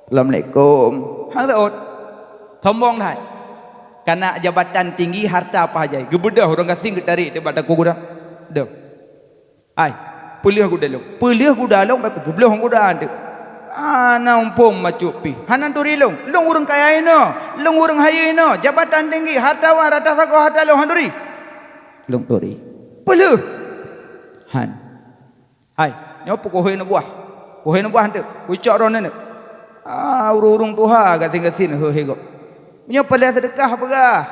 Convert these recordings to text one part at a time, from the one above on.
Assalamualaikum. Hang taot. Sombong dah. Karena jabatan tinggi harta apa aja. Gebedah orang kasing tarik debat aku guda. Dah. Ai, pelih aku dalong. Pelih aku dalong baku belah aku dah ada. Ana umpum macupi. Hanan turi long. Long urang kaya ino. Long urang haya ino. Jabatan tinggi hartawan rata sako harta long handuri. Long turi. Pelih. Han. Hai, nyopo kohoi na buah. Kohoi na buah hantu. Ucak ronan. Urung tuha gating-gating he go. Punya pelih sedekah begah.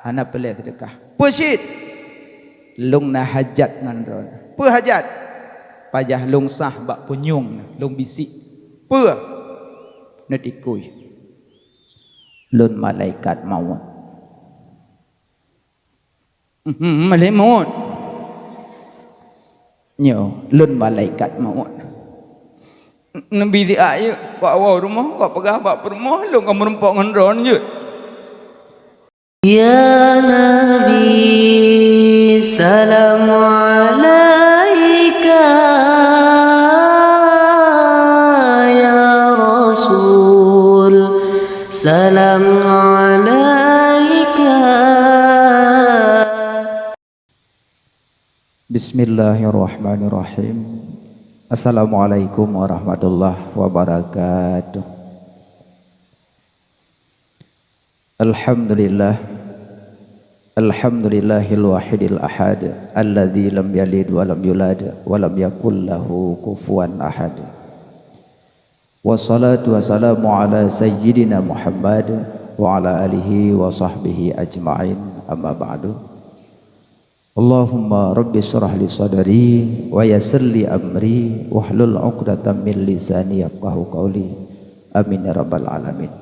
Hana pelih sedekah. Pesit. Lung na hajat ngan ron. Pe hajat. Pajah lung sah bak punyung, lung bisik. Pe. Na tikui. Lun malaikat maut. Malaikat maut. Nyo, lun malaikat maut. Nabi dia ayo kau awal rumah kau pegah bak rumah lu kau merempok ngendron je. Ya Nabi salam alaika ya Rasul salam alaika. Bismillahirrahmanirrahim. Assalamualaikum warahmatullahi wabarakatuh. Alhamdulillah. Alhamdulillahil wahidil ahad alladzi lam yalid wa lam yulad wa lam yakul lahu kufuwan ahad. Wassalatu wassalamu ala sayyidina Muhammad wa ala alihi wa sahbihi ajma'in. Amma ba'du. Allahumma rabbi syrah li sadri wa yassir li amri wahlul 'uqdatam min lisani yafqahu qawli. Amin ya rabbal alamin.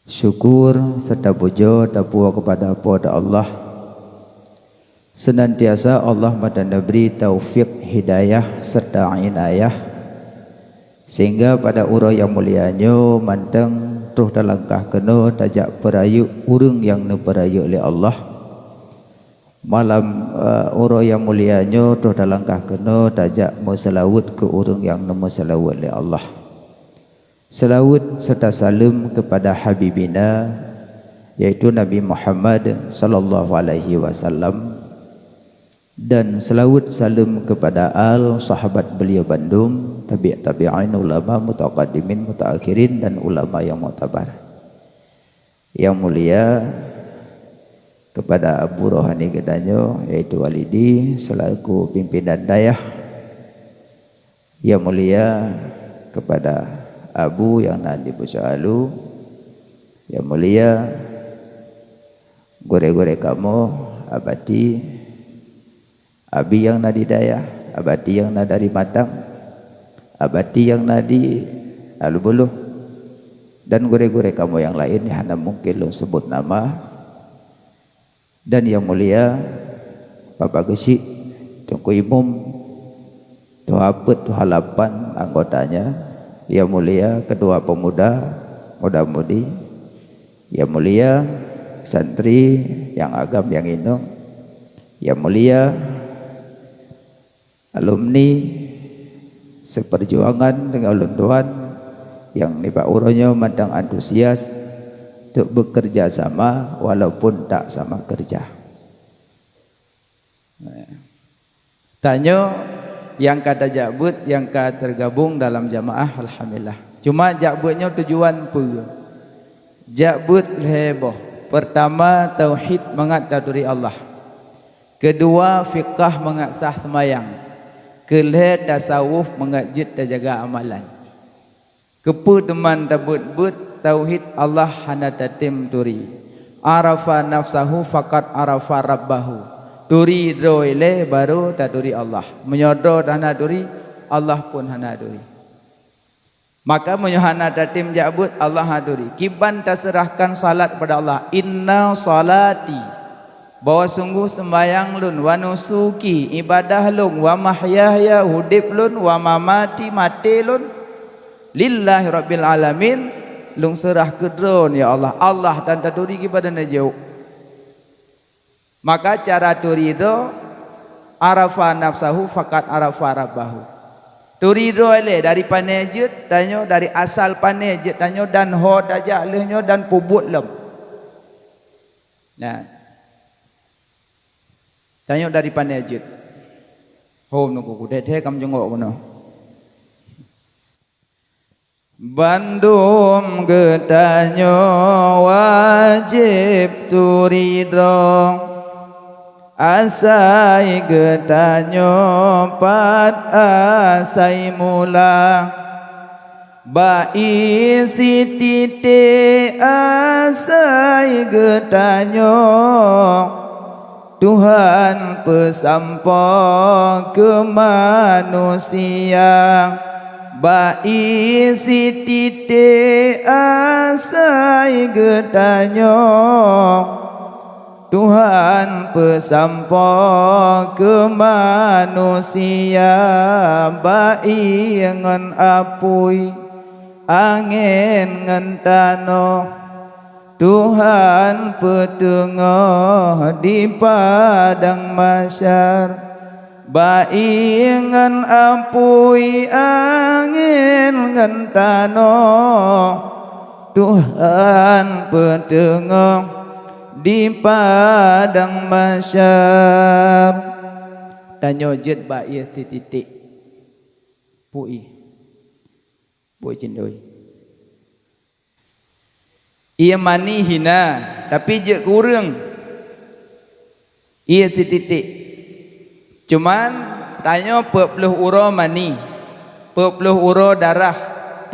Syukur serta puja tapua kepada Allah. Senantiasa Allah madana beri taufik hidayah serta inayah sehingga pada urang yang mulianya manteng tuh dalangkah kena tajak perayu urang yang neperayu oleh Allah. Malam orang yang mulianya tuh dalangkah kena tajak meselawat ke orang yang meselawat oleh Allah. Selawat serta salam kepada habibina yaitu Nabi Muhammad sallallahu alaihi wasallam dan selawat salam kepada al sahabat beliau bandung, tabi'in, ulama mutaqaddimin, mutaakhirin dan ulama yang mu'tabar. Yang mulia kepada Abu Rohani Gedanyo yaitu Walidi selaku pimpinan dayah. Yang mulia kepada Abu yang nanti Bucahalu. Yang mulia gore-gore kamu abadi abi yang nadi dayah, abadi yang nadi dari Matang, abadi yang nadi Alubuluh dan gore-gore kamu yang lain yang hanya mungkin lu sebut nama. Dan yang mulia Bapak Gesik, Tungku Imum, Tuapet, Tuhalapan anggotanya. Yang mulia kedua pemuda, muda-mudi. Yang mulia santri yang agam yang inung. Yang mulia alumni seperjuangan dengan ulun Tuhan yang ni Pak Uronya mandang antusias untuk bekerja sama walaupun tak sama kerja. Tanya yang kata jakbut yang kata tergabung dalam jamaah alhamdulillah. Cuma jakbutnya tujuan apa? Jakbut heboh. Pertama tauhid mengat dari Allah. Kedua fiqh mengat sah semayang. Kelih tasawuf mengat jid dan jaga amalan. Kepu teman tabut-but tauhid Allah hana tatim turi. Arafa nafsahu faqat arafa rabbahu. Turi droile baru taduri Allah. Menyodor hana duri Allah pun hana duri. Maka menyohana tatim jabut Allah haduri. Kiban terserahkan salat kepada Allah. Inna salati. Bahwa sungguh sembayang lun wa nusuki ibadah lun wa mahyaya hudib lun wa mamati mati lun lillahi rabbil alamin. Lung serah kedron ya Allah. Allah dan taduri kepada najau. Maka cara turido arafa nafsahu fakat arafa rabbahu. Turido le dari panejet tanyo dari asal panejet tanyo dan ho dajak lehnyo dan pubut lem. Nah. Tanyo dari panejet. Hom nu ku de kam jengok kono. Bandum getanyo wajib turido asai getanyo pat asai mula bai sitite asai getanyo Tuhan pesampo ke manusia bai sitite asai getanyo Tuhan pesampo ke manusia bai ngan apui angin ngan tano Tuhan petengah di padang mahsyar bai ngan apui angin ngan tano Tuhan petengah di padang mahsyar tanyo jet bai titik pui cindoi ia mani hina tapi je kurang ia setitik cuman tanyo 40 uro mani 40 uro darah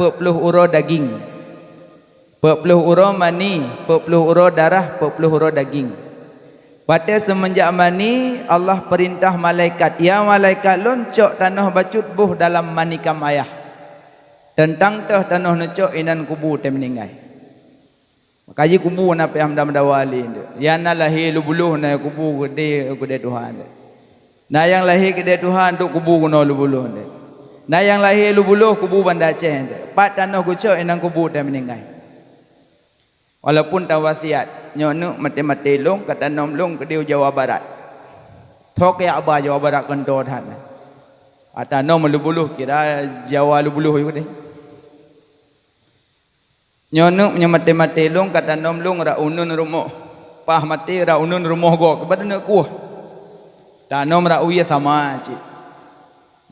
40 uro daging 40 uro mani 40 uro darah 40 uro daging pada semenjak mani Allah perintah malaikat ya malaikat loncok tanah bacut buh dalam manikam ayah tentang teh tanah necok inan kubu te meninggal kaji kubu na pe hamdam dawali ya na lahir lu buluh na kubu gede Tuhan na yang lahir gede Tuhan tu kubu kuno lu buluh na yang lahir lu buluh kubu Banda Aceh pat tanah gucok inan kubu te meninggal walaupun tawasiat nyono mati-mati long kata nom long ke dia Jawa Barat thok ya aba Jawa Barat kento than ata nom lu buluh kira Jawa lu buluh yo deh nyono mati-mati long kata nom long ra unun rumoh pah mati ra unun rumoh go kepada nak kuah ta nom ra uya sama cik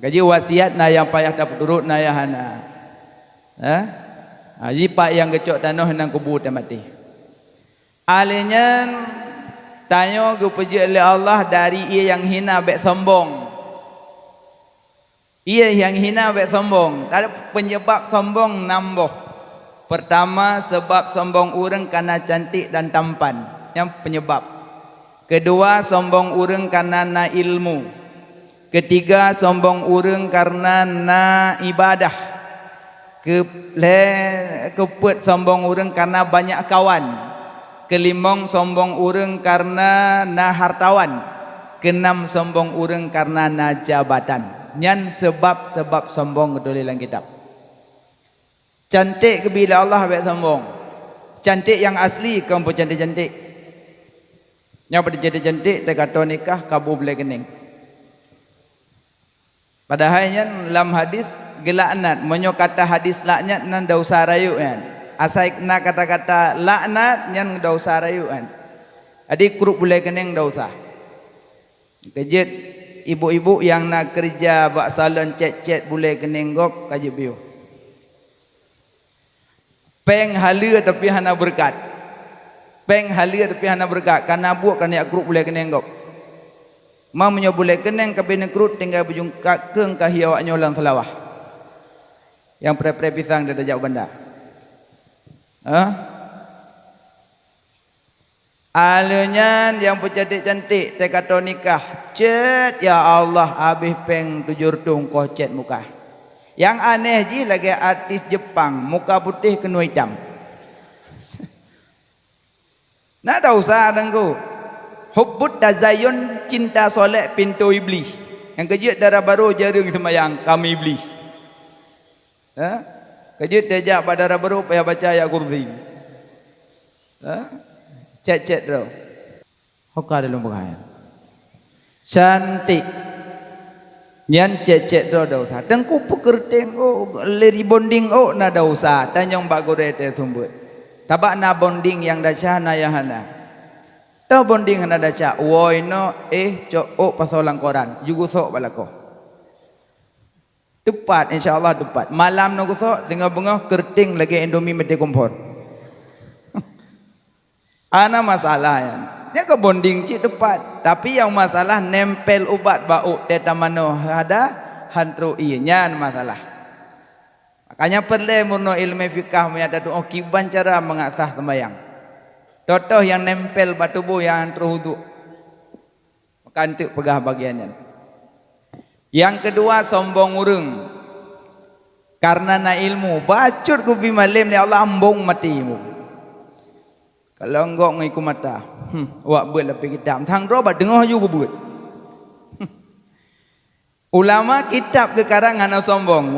gaji wasiat na yang payah dapat turut na ya hana haji pak yang gecok tanah nang kubur dan mati alenya tanyo gu puji oleh Allah dari ia yang hina bek sombong ia yang hina bek sombong ada penyebab sombong namboh pertama sebab sombong urang karena cantik dan tampan yang penyebab kedua sombong urang karena na ilmu ketiga sombong urang karena na ibadah keput sombong urang karena banyak kawan kelimong sombong urang karena na hartawan keenam sombong urang karena na jabatan nyan sebab-sebab sombong ketulis dalam kitab cantik ke bila Allah baik sombong cantik yang asli kau pun cantik-cantik yang pada cantik-cantik dia kata nikah kabur boleh kening padahalnya dalam hadis gelaknat menyo kata hadis laknat nan dah usah rayu kan asai kena kata-kata laknat yang dah usah rayu kan adik kuruk boleh kening dah usah kejit ibu-ibu yang nak kerja bak salon cet-cet boleh kening gok kajib biu peng halia tapi hana berkat peng halia tapi hana berkat karena buat kan ya kuruk boleh kening gok ma menyo boleh kening kabin kerut tinggal bujungka keung kahiawaknya ulang selawah yang pre-pre pisang dia jauh benda alenya yang cantik-cantik teh kata nikah cet ya Allah habis peng 7 tung kau cet muka yang aneh ji lagi artis Jepang muka putih kena hitam nak ada usaha dengku hubbut tazayun cinta soleh pintu iblis yang kejut darah baru jaring semayang kami iblis kejut tejak pada darah baru payah baca ayat kursi cet-cet tu hoka dalam bahaya cantik Nyan cecek do dosa. Tengku pekerteng leri bonding na dosa. Tanyong bagore te sumbut. Tabak na bonding yang dacha na yahana. Tau bonding hana dacha. Woi no cok pasolang koran. Jugu sok balako. Tepat insyaallah tepat. Malam no gusok singa bengah kerting lagi Indomie mete kompor. Ana masalah ya. Dia ke bonding cik tepat. Tapi yang masalah nempel ubat bau teta mano ada hantru inya masalah. Makanya perlu murno ilmu fikah menyata tu kiban cara mengasah sembahyang. Contoh yang nempel batu bu yang hantru wudu. Maka untuk pegah bagiannya. Yang kedua sombong urung. Karena na ilmu bacut ku bimalim ni Allah ambung matimu. Kalau enggak ngiku mata, wak buat lebih kitab. Thang robat dengar juga buat. Ulama kitab kekarangan sombong.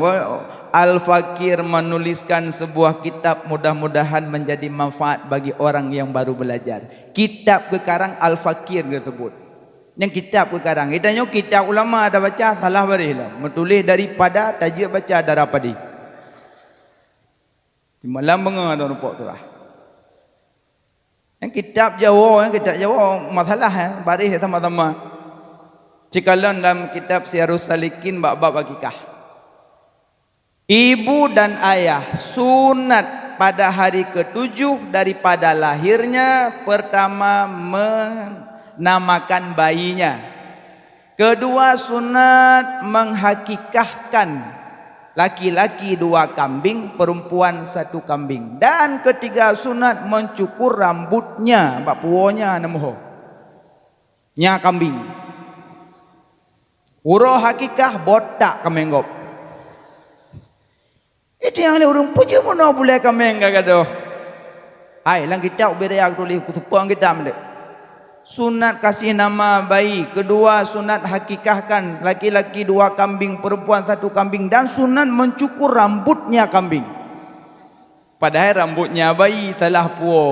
Al-Fakir menuliskan sebuah kitab mudah-mudahan menjadi manfaat bagi orang yang baru belajar. Kitab kekarang Al-Fakir disebut. Yang kitab kekarang. Kita nyok kitab ulama ada baca salah barilah. Menulis daripada tajik baca darapadi. Di malam bengah ada rupak surah. Yang kitab Jawa masalah baris sama-sama. Cikalan dalam kitab Syiarus Salikin bab-bab akikah. Ibu dan ayah sunat pada hari ke-7 daripada lahirnya. Pertama menamakan bayinya. Kedua sunat menghakikahkan laki-laki 2 kambing, perempuan 1 kambing. Dan ketiga sunat mencukur rambutnya, bak puonya namuh. Nya kambing. Urah hakikah botak kamenggop. Itu yang le urang puja mana boleh kameng gagadoh. Ai lang kita ubere aku tulis kusupang kita mende. Sunat kasih nama bayi. Kedua sunat hakikahkan laki-laki 2 kambing, perempuan 1 kambing. Dan sunat mencukur rambutnya kambing. Padahal rambutnya bayi telah puo.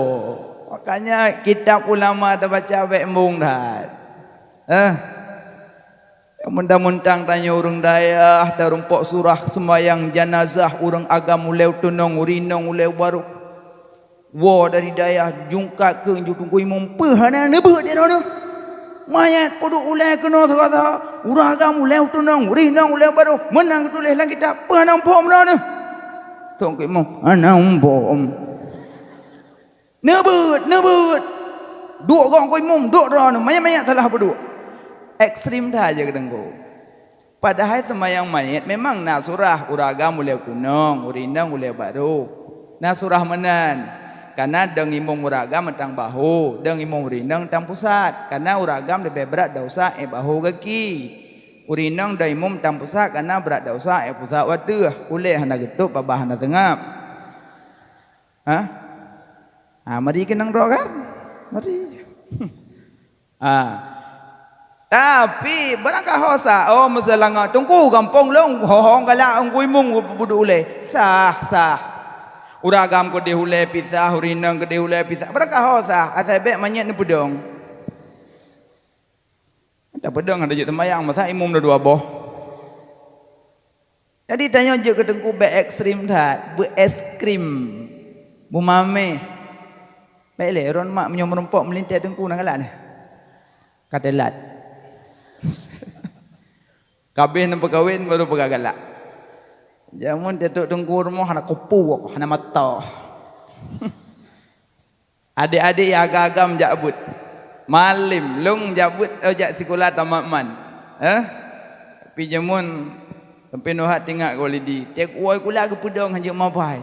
Makanya kitab ulama dah baca bekmung dah. Mentang-mentang tanya orang dayah dah rumpok surah sembayang jenazah orang agam uleu tunong urinong uleu baru. Wa dari dayah jungkat ke jungku imam pehana nebut dia dah. Mayat poduk ulai kena kata urang agam ulai tunang urinang ulai baru menang tulis dalam kitab pehana pom dah. Tong ke imam ana pom. Nebut. Duk gong ko imam duk dah mayat-mayat telah berduk. Ekstrim dah aja kedengku. Padahal semayang mayat memang nak surah uragam ulai kunong urinang ulai baru. Nak surah menan. Karena deng imong uragam tentang bahu, deng imong urinang tentang pusat. Karena uragam lebih berat dosa bahu kaki. Urinang da imong tentang pusat karena berat dosa pusat watuh. Uleh hana getuk babah hana tengap. Mari kenang doa kan? Mari. Tapi barangkah hosa masalah tunggu gampang long hohong galak ungku imong budu uleh. Sah. Uragam ko dihulai pisah, urinang ko dihulai pisah. Berangkah hosa, asal bek manyat ni pedong. Tak pedong ada je temayang, masa imum dah 2 boh. Jadi tanya je ke tengku bek ekstrim dah, bu es krim, bu mame. Baik le, ron mak menyom merempok melintai tengku nak galak ni. Kadelat. Kabeh nampak kahwin baru pegang galak. Jamun tetuk tengku rumah hana kupu hana mata. Adik-adik yang agak-agam jabut. Malim long jabut jak sekolah tamat man. Tapi jamun sampai nohat tengak ko lidi. Tek oi kula ke pedong hanya mapai.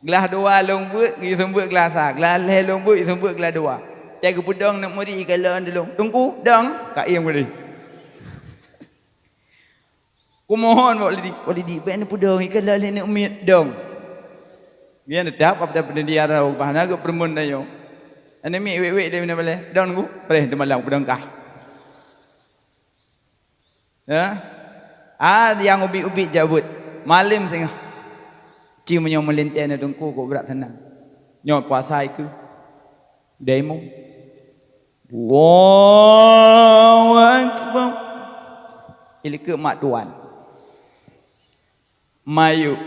Gelas 2 long buat gi sembut gelas ah. Gelas le long buat sembut gelas 2. Tek ke pedong nak muri kalan delong. Tungku dang ka iem kali. Kumohon walidi ben pudong ikan lali ni umit dong. Dia nedap apa pada dia rau bahana ke permun dayo. Ane mi wek dia mana boleh. Dong ku boleh demalang pudong kah. Yang ubi-ubi jabut. Malim singah. Ci menyong melintai na dongku ko berat tenang. Nyo puasa iku. Demo. Allahu Akbar. ilike mak tuan. Mayu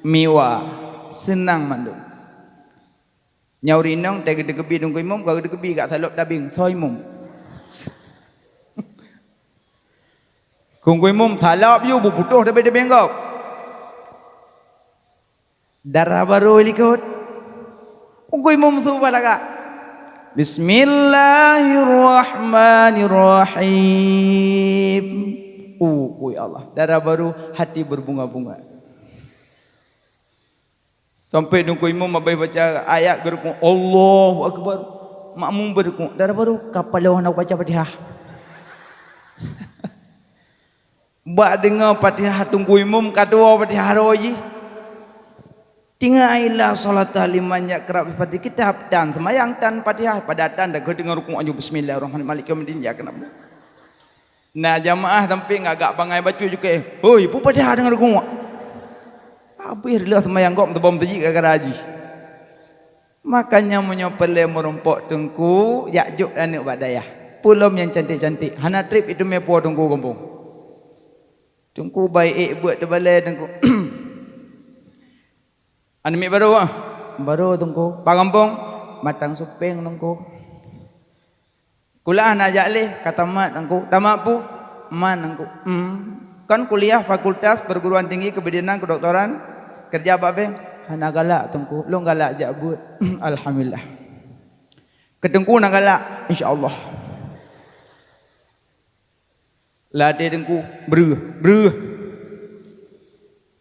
miwa senang mandung. Nyau rinong tege degebi dungku imum kau degebi kat salop dabing so imum. Kungku imum salop you buputuh dabe kau. Darah baru ilikut. Kungku imum subah lagak. Bismillahirrahmanirrahim. Kuy Allah. Darah baru hati berbunga-bunga. Sampai dungku imam abai baca ayat gerukung Allahu Akbar. Makmum berdukung. Darah baru kapal lawan nak baca Fatihah. Bak dengar Fatihah tunggu imam kadua Fatihah roji. Tinggal ailah solat limannya kerap seperti kitab dan semayang tan Fatihah pada tan dah dengar rukun anju bismillahirrahmanirrahim maliki yaumiddin ya kenapa. Nah jamaah sampai agak bangai baca juga. Hoi, pu Fatihah dengar rukun. Habis lah semayang kau terbom terjik kakak haji. Makanya menyopele merompok tengku yakjuk anak badayah. Pulau yang cantik-cantik. Hana trip itu mepo tengku kampung. Tengku baik buat terbalai tengku. Anak baru ah. Baru tengku. Pak kampung matang supeng tengku. Kuliah nak ajak leh kata mat tengku. Tamat pu man tengku. Kan kuliah fakultas perguruan tinggi kebidanan kedoktoran. Kerja apa bang? Hana galak tengku. Long galak jabut. Alhamdulillah. Ketengku nak galak. InsyaAllah. Latih tengku. Beruh.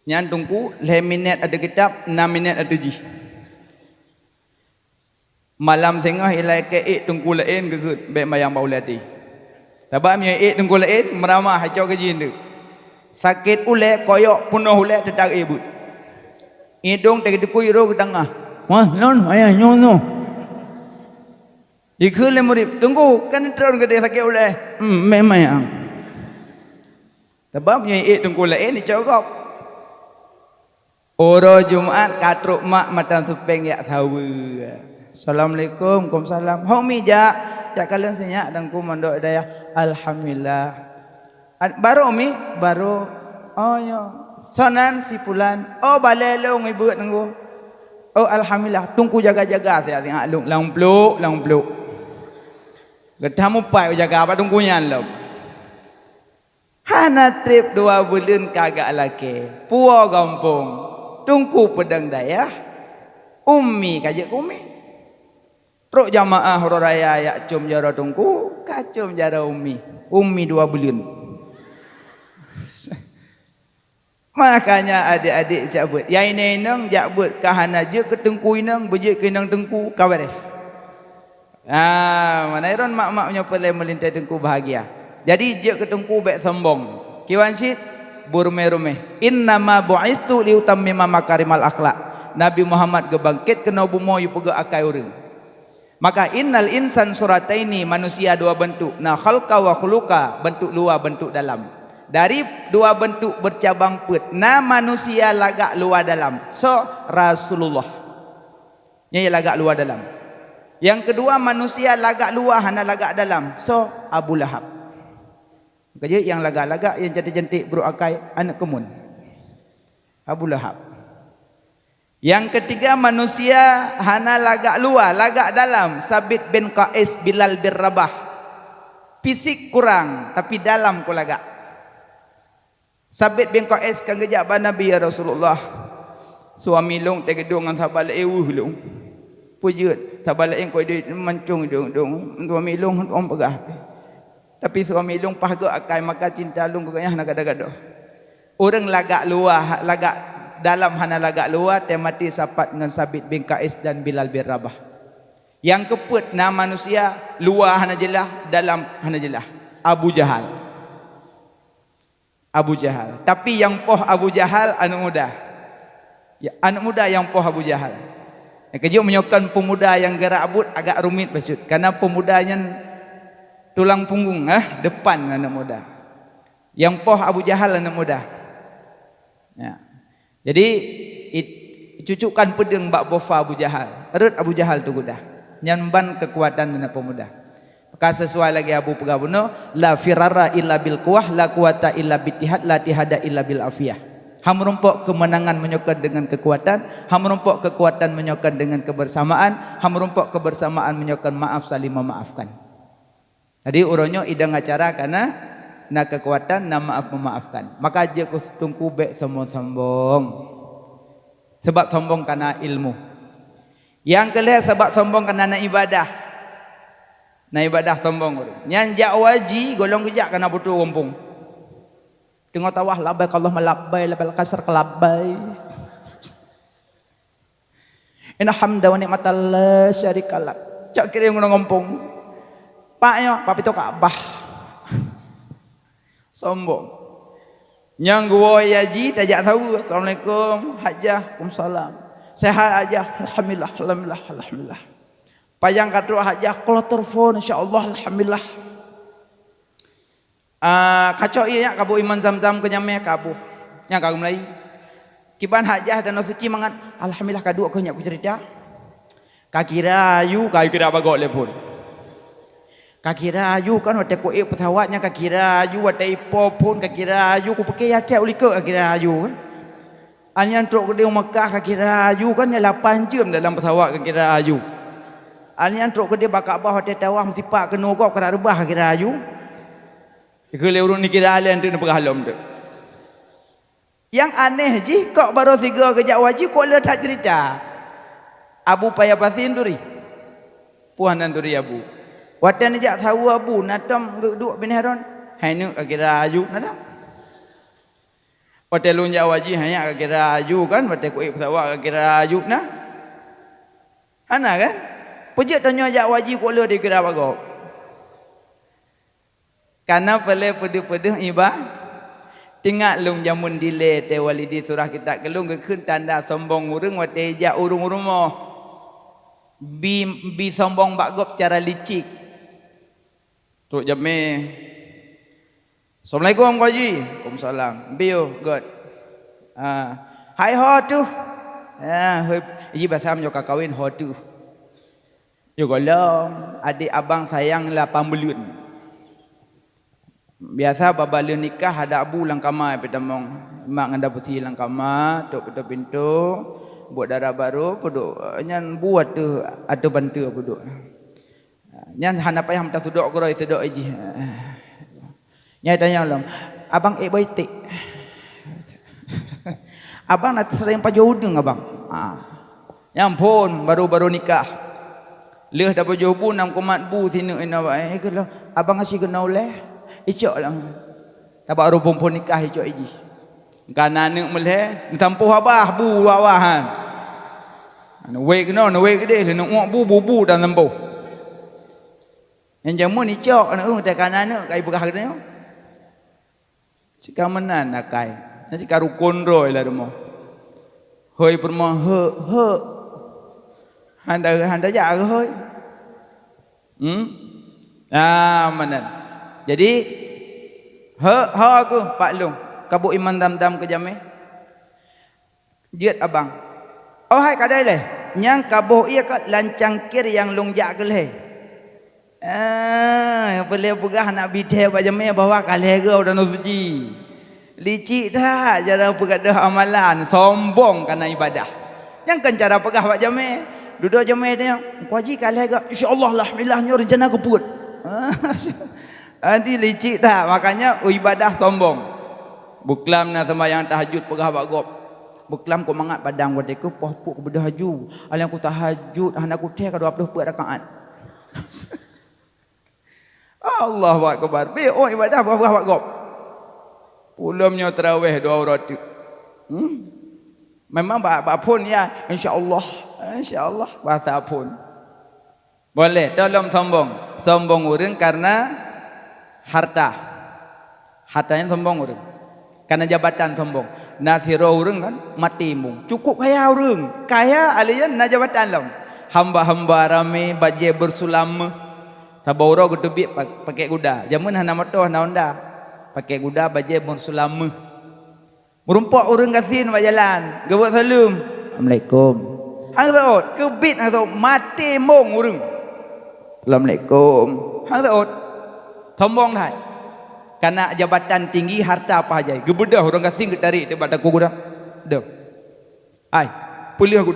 Nyan tengku. 5 minit ada kitab. 6 minit ada ji. Malam tengah ilai ke tengku lain ke baik mayang bau latih. Sebab punya tengku lain meramah hacau ke jindu. Sakit ulek koyok punuh ulek tetak ibu. Hidung tak dikui ro ke tengah. Wah, non ayah nyono. Ikhle murid, tunggu kan terus ke dia sakit ulek. Memang yang. Sebab punya tunggu lain ni cakap. Oro Jumaat katruk mak matan supeng yak tahu. Assalamualaikum, Waalaikumsalam. Hau mi jak kalian senyak dangku mondok daya. Alhamdulillah. Baru mi, baru. Oh ya. Sonan si pulan. Oh balai long ibu tengku. Oh alhamdulillah. Tungku jaga-jaga saya tengok long peluk. Getamu pai jaga apa tungkunya long. Hana trip 2 bulan kagak laki. Puau kampung. Tungku pedang dayah. Ummi kajak umi. Truk jamaah raya yak cum jara tungku. Kacum jara ummi. Ummi 2 bulan. Makanya adik-adik jabut. Yang ini nang jabut kahana je ketengku inang bejek ke inang tengku kabar. Mana iron mak-mak punya pelai melintai tengku bahagia. Jadi je ketengku baik sombong. Kiwan syid burme-rume. Innama bu'istu liutammima makarimal akhlak. Nabi Muhammad gebangkit kena bumo yu pega akai urang. Maka innal insan surataini manusia 2 bentuk. Na khalqa wa khuluqa, bentuk luar bentuk dalam. Dari 2 bentuk bercabang put. Na manusia lagak luar dalam. So Rasulullah. Ini lagak luar dalam. Yang kedua manusia lagak luar hana lagak dalam. So Abu Lahab. Kerja yang lagak-lagak yang cantik-cantik bro akai anak kemun. Abu Lahab. Yang ketiga manusia hana lagak luar, lagak dalam. Sabit bin Qais, Bilal bin Rabah. Fisik kurang tapi dalam ku lagak. Sabit bin Qais kan gejak ba Nabi ya Rasulullah. Suami long te gedung ngan sabal euh long. Pujut sabal eng ko dia mancung dong. Suami long om pegah. Tapi suami long pahga akai maka cinta long ganya nak gada-gada. Orang lagak luar, lagak dalam hana lagak luar te mati sapat dengan Sabit bin Qais dan Bilal bin Rabah. Yang keput na manusia luar hana jelah, dalam hana jelah. Abu Jahal. Abu Jahal. Tapi yang poh Abu Jahal anak muda. Ya, anak muda yang poh Abu Jahal. Kerja menyokong pemuda yang gerak abut agak rumit maksud. Karena pemudanya tulang punggung depan anak muda. Yang poh Abu Jahal anak muda. Ya. Jadi cucukan pedeng bak bofa Abu Jahal. Erut Abu Jahal tu gudah. Nyamban kekuatan anak pemuda. Maka sesuai lagi Abu Pegabuno, la firara illa bil quwah, la quwata illa bitihad, la tihada illa bil afiyah. Ham merumpok kemenangan menyokong dengan kekuatan, ham merumpok kekuatan menyokong dengan kebersamaan, ham merumpok kebersamaan menyokong maaf saling memaafkan. Jadi uronyo idang acara karena nak kekuatan nak maaf memaafkan. Maka aja ku tungku bek sombong. Sebab sombong karena ilmu. Yang kelih sebab sombong karena nak ibadah. Nak ibadah sombong. Nyanjak waji golong kejak karena butuh rompong. Tengok tawah labai Allah malabbai labal kasar kelabai. Inna hamda wa ni'matallah syarikalak. Cak kira yang ngompong. Paknya, papi tu Ka'bah. Sombong. Yang gua yaji tajak tahu. Assalamualaikum, hajah, waalaikumsalam. Sehat aja, alhamdulillah, alhamdulillah, alhamdulillah. Payang kata hajah, kalau telefon, insyaallah, alhamdulillah. Kacau iya kabu iman zam-zam kenyamnya kabu. Yang kagum lagi. Kiban hajah dan suci mangat, alhamdulillah kadu aku nyak ku cerita. Kakira ayu, kakira bagok lepun. Kakira ayu kan wate ko pesawatnya kakira ayu wate ipo pun kakira ayu ku pakai ya ulika kakira ayu kan. Anyan truk ke Mekah kakira ayu kan ya 8 jam dalam pesawat kakira ayu. Anyan truk ke dia bakabah wate tawah mesti pak kena kau kena rebah kakira ayu. Ikule urun ni kira alian tu nak halom tu. Yang aneh ji kok baru 3 kejak wajib kok le tak cerita. Abu payapasin duri. Puanan duri Abu. Watan ajak tahu Abu natam duduk bin Harun. Hai nu kira ayu natam. Watan lunjak wajib hanya kira ayu kan watan ku pesawat kira ayu nah. Ana kan? Pejak tanya ajak wajib kok le dikira bago. Karena pede-pede ibah tinggal lung jamun dile te walidi surah kita kelung ke khun tanda sombong urung wate ja urung-urung moh. Bi sombong bagop cara licik. Tuk jame. Assalamualaikum Pak Haji. Waalaikumsalam. Bio god. Hai ho tu. Haji bahasa menyo kakawin ho tu. Yo golong adik abang sayang 8 bulan. Biasa babalun nikah ada abu lang kamai petamong mak nganda pusi lang kamai tok pintu pintu buat darah baru puduk nyan buat tu ada bantu puduk nyan hana payah minta sudok koroi sudok iji nyai tanya lam abang baitik abang nak sering pajo udeng abang yang pun baru-baru nikah leh dah pajo bu nam komat bu sini ina ke abang ngasih kena oleh icok lah. Tabak rupung pun nikah icok iji. Kana nek meleh tampuh abah bu wawahan. Wek no wek gede le nak bu dan tampuh. Yang jamun icok anak tak kana nek kai begah gede. Sika menan nakai. Nanti karu konroi lah demo. Hoi permo he. Handa ja hoi. Menan. Jadi aku Pak Long kabuk iman dam-dam ke jame. Jiat abang. Oh hai kadai leh. Nyang kabuk ia kat lancang kir yang longjak ke leh. Boleh pegah nak bidhe pak jame bawa kaleh ke udah suci. Licik dah cara pegah dah amalan sombong karena ibadah. Yang kan cara pegah pak jame. Duduk jame dia. Ku haji kaleh ke insya-Allah alhamdulillah nyo rencana keput. Nanti licik dah makanya ibadah sombong. Buklam na sembahyang tahajud pegah bagop. Buklam ko mangat padang wate ku poh pu bedah haju. Aliang ku tahajud hana ku teh ka 20 rakaat. Allahu akbar. Be ibadah pegah bagop. Pulamnya tarawih 2 rakaat. Memang ba pun ya insyaallah bahasa pun. Boleh dalam sombong. Sombong urang karena hartanya sombong urang karena jabatan sombong nasiro urang kan mati mung cukup kaya urang kaya alian na jabatan lam hamba-hamba rame baje bersulam tabauro gedebik pakai kuda jamun hana motor hana Honda pakai kuda baje bersulam merumpok urang kasin ba jalan gebut salam assalamualaikum hang raut kebit hang mati mung urang assalamualaikum hang taot sombong dah karena jabatan tinggi harta apa aja gebedah orang kasing tarik debat aku gudah dah ai pelih aku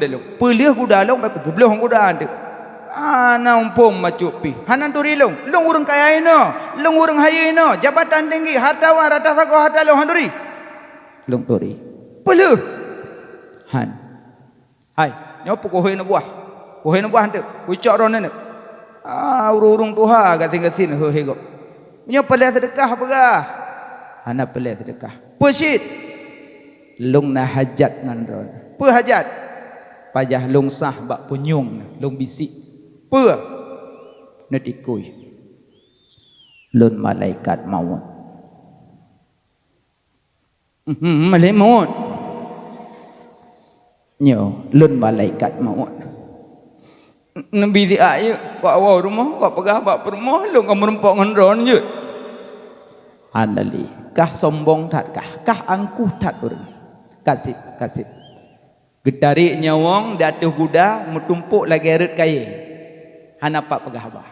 dalong aku belah aku dah ada ana umpung macupi hanan turilong long urang kaya ino long urang haya ino jabatan tinggi hartawan rata sako harta long handuri long turi pelih han ai nyopo kohoi na buah hande ucak ron ne urung tuha gating-gating he go nyo peleh sedekah begah ana peleh sedekah pesit long na hajat ngan ron pe hajat pajah long sah bak punyung long bisik pe netikui lun malaikat maut malaikat maut nyo lun malaikat maut nabi dia ayo kau awal rumah kau pegah bak rumah long kamu rempok ngendron je andali kah sombong tat kah angkuh tat urang kasip gedari nyawong datuh kuda mutumpuk lagi eret kaya hanapak pegah bah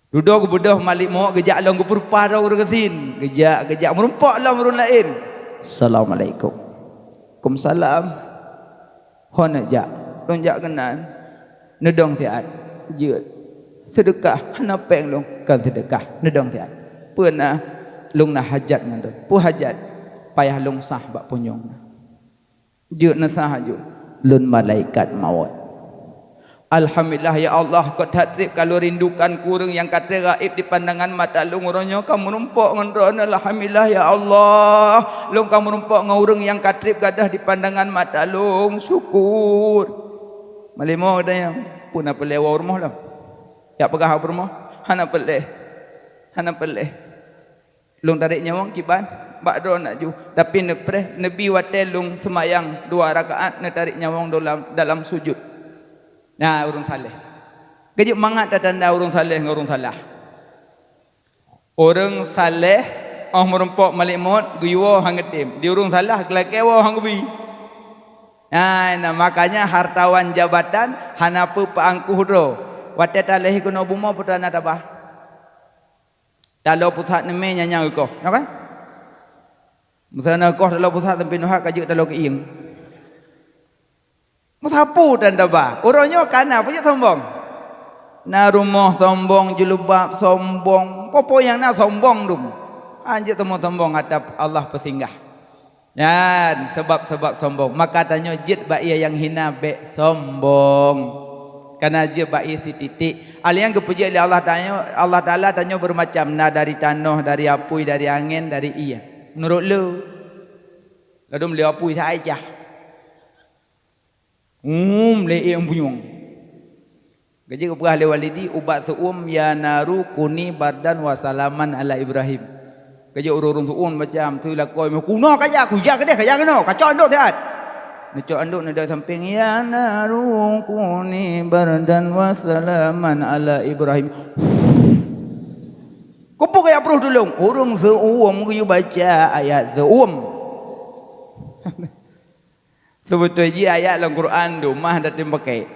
duduk budah malik mau gejak long gepurpa dah urang kesin gejak merumpak lah urang lain assalamualaikum Waalaikumsalam hon jak lonjak kenan nedong tiat jeut sedekah hanapeng long kan sedekah nedong tiat peuna long na hajat ngan pu hajat payah long sah bak punyong jeut na sah ju lun malaikat maut alhamdulillah ya Allah kau tatrib kalau rindukan kurang yang kata gaib di pandangan mata long uronyo kamu numpuk ngan ron alhamdulillah ya Allah long kamu numpuk ngan urang yang katrib gadah di pandangan mata long syukur malimo ada yang pun apa lewa rumah lah ya pegah rumah hana peleh long tarik nyawang kiban bak do nak ju tapi nepre nabi watel long semayang 2 rakaat nak tarik nyawang dalam sujud nah urang saleh kejuk mangat tanda urang saleh dengan urang salah orang saleh merempok malik maut guyuo hang getim di urang salah kelakewo hang gebi nah makanya hartawan jabatan hanapa paangkuh do watet alih kuno buma putana tabah dalau pusat neme nyanyang ko ya kan musana ko dalau pusat tempi nohak kajuk dalau keing musapu dan tabah uronyo kana punya sombong na rumah sombong julubab sombong popo yang na sombong dum anjir temu sombong hadap Allah pesinggah dan sebab sombong maka tanya jid baia yang hina be sombong karena je baia si titik al yang kepuji oleh Allah Taala tanya bermacam na dari tanah dari apui dari angin dari ia menurut lu lalu beli apui saja le yang bunyung gaji kepegah le walidi ubat suum ya naru kuni bardan wa salaman ala Ibrahim gaji urung suun macam tu lakoi kuno kaja aku ja kedeh kaja keno kacau nduk tiat necok nduk nada samping ya naru kuni bardan wa salaman ala Ibrahim kupu kaya pruh dulung urung suum ku baca ayat suum sebetulnya ayat dalam Quran tu mah datim pakai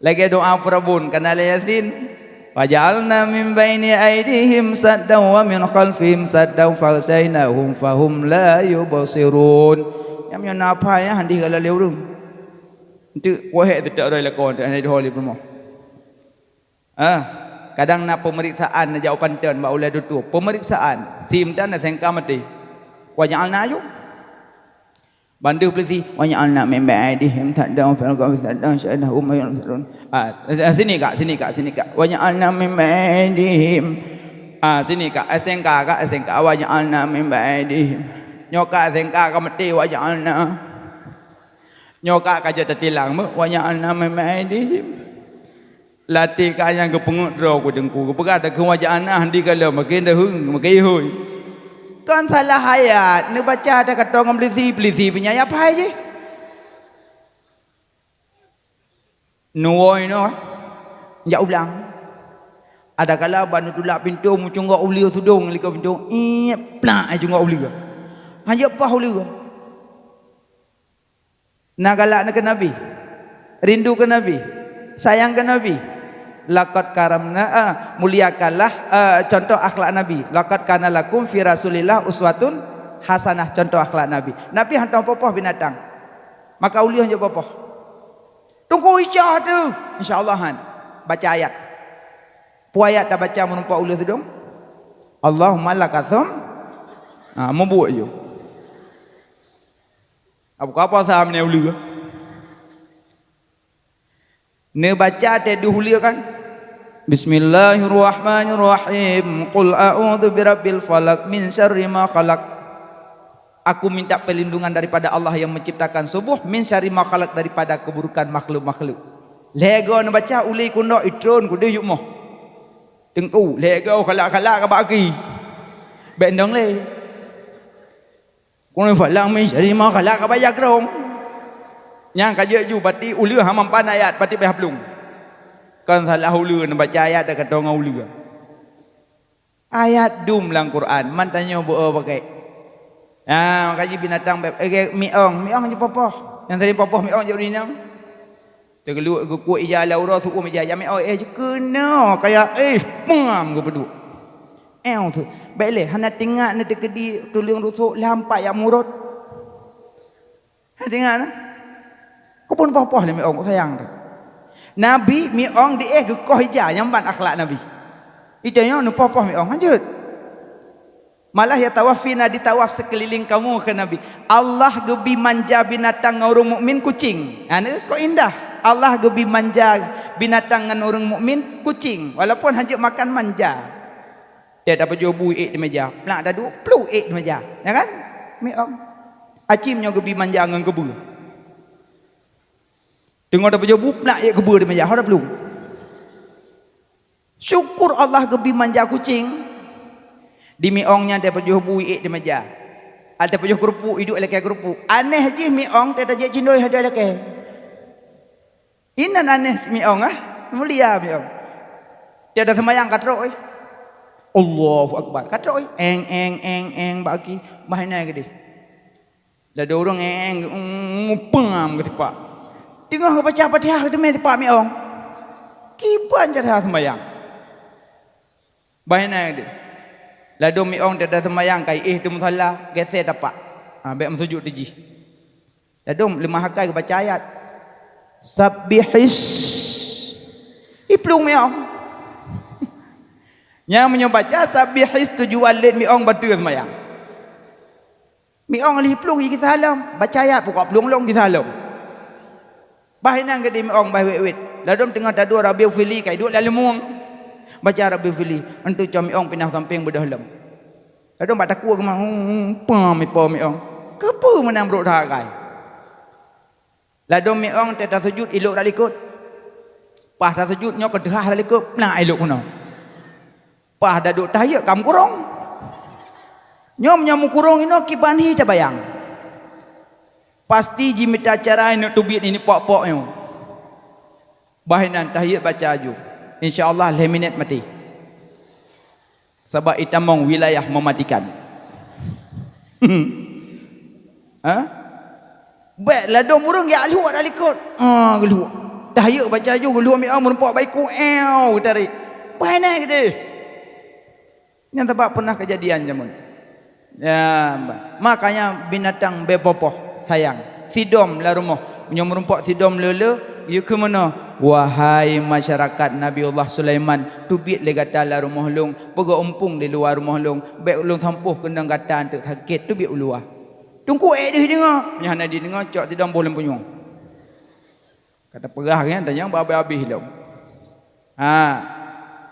lagi doa perabun kana yasin waj'alna min baini aydihim saddan wa min khalfihim saddan faghshaynahum fahum la yubsirun yang apa ya handi kala leurung itu wahai tidak ada lakon ada di holi rumah kadang na pemeriksaan na jawapan tan ba ulai dutu pemeriksaan sim dan na sengka mati waj'alna ayu bandu pelisi waj'alna min ba'dihim saddan fil qawmi saddan sya'nahum yubsirun sini kak waj'alna min ba'dihim sini kak SNK waj'alna min ba'dihim nyoka SNK ka mati waj'alna nyoka ka jata tilang waj'alna min ba'dihim latih ka yang kepengut draw ku dengku pegah dak waj'alna handi kala makin dah makin hui kan salah ayat ni baca ada kata orang pelisi punya apa je nuoi no jak ulang ada kala ban tulak pintu mucungok uli sudung liko pintu plak ai cungok uli hanya apa uli nak galak nak nabi rindu ke nabi sayang ke nabi laqad karamna, muliakanlah, contoh akhlak Nabi. Laqad kana lakum fi Rasulillah uswatun hasanah, contoh akhlak Nabi. Nabi hantar popoh binatang. Maka uliah je popoh. Tunggu ijah tu. Insya-Allah han. Baca ayat. Puayat dah baca menumpak uliah tu dong. Allahumma lakathum. Membuat je. Apa saham ni uliah? Ne baca te duhulia kan. Bismillahirrahmanirrahim. Qul a'udzu birabbil falaq min syarri ma khalaq. Aku minta perlindungan daripada Allah yang menciptakan subuh, min syarri ma khalaq, daripada keburukan makhluk-makhluk. Lego ne baca ulai kundok itron ku dia yuk moh. Tengku lego khalaq-khalaq ka bagi. Bendong le. Kun falaq min syarri ma khalaq ka bayak rong. Yang kaje ju pati uliah hamampan ayat pati peh hablung. Kan salah uliah nak baca ayat dah kata ngau uliah. Ayat dum dalam Quran, man tanya bo pakai. Kaji binatang beb miong je popoh. Yang tadi popoh miong je urinang. Tergeluk ke kuat ija la urah tu meja ya miong je kena kaya pam ke peduk. Tu. Baiklah hana tengok nak tekedi tulang rusuk lampak yang murut. Tengok nah. Kau pun popoh ni miong sayang tu. Nabi miong di gekoh ija yang ban akhlak Nabi. Itu yang nu popoh miong lanjut. Malah ya tawafina ditawaf sekeliling kamu ke Nabi. Allah gebi manja binatang orang mukmin kucing. Kau indah. Allah gebi manja binatang dengan orang mukmin kucing. Walaupun hanya makan manja. Dia dapat jobu di meja. Pelak dah duk pluk di meja. Ya kan? Miong. Acimnya gebi manja dengan kebu. Tengok dapat jobu pelak kebu di meja. Hau dah belum. Syukur Allah gebi manja kucing. Di miongnya dia perjuh buik di meja. Ada perjuh kerupuk hidup lelaki kerupuk. Aneh je miong dia tak cindoi ada lelaki. Inan aneh miong mulia miong. Dia ada semayang katrok Allahu akbar. Katrok eng bagi bahana gede. Dah ada orang pam ke tipak. Tengok baca Fatihah tu mai tipak miong. Kiban cara semayang. Bahana gede. Lalu miong dia dah semayang kai tu musalla geser dapat. Baik mensujud tiji. Lalu lemah hakai baca ayat. Sabbihis. Iplung miong. Yang menyobaca sabbihis tujuan let miong batu semayang. Miong lih plung kita halam. Baca ayat pokok plung-long kita halam. Bahinang gede miong bah wet-wet. Lalu tengah tadu Rabiul Fili kai duk dalam muang. Baca Rabiul Fili. Entu cam miong pindah samping berdalam. Lalu mbak takut ke mah. Pam miong. Kenapa menang beruk dah kai? Lalu miong tak sujud elok dah likut. Pas dah sujud nyok kedehah dah likut. Nak elok kuna. Pas dah duk tahiyat kam kurang. Nyom nyamu kurang ino kibani dah bayang. Pasti jimita cara ino tubit ini pok-pok nyo. Bahinan tahiyat baca aju. InsyaAllah 5 minit mati. Sebab itamong wilayah mematikan. Baik, ladong burung ya luak dah likut. Geluak. Tahiyat baca aju geluak mi'am merempak baiku. Tarik. Bahanai ke dia? Yang tempat pernah kejadian jamun. Ya, makanya binatang bepopoh sayang. Sidom lah rumah. Punya merempak sidom lele. Ya ke mana? Wahai masyarakat Nabiullah Sulaiman, tubit le gata la rumah long, pega umpung di luar rumah long, baik ulung sampuh kendang gata untuk sakit tubit uluah. Tungku dia dengar, nya hana dia dengar cok tidak boleh punyung. Kata perah kan tanya habis long.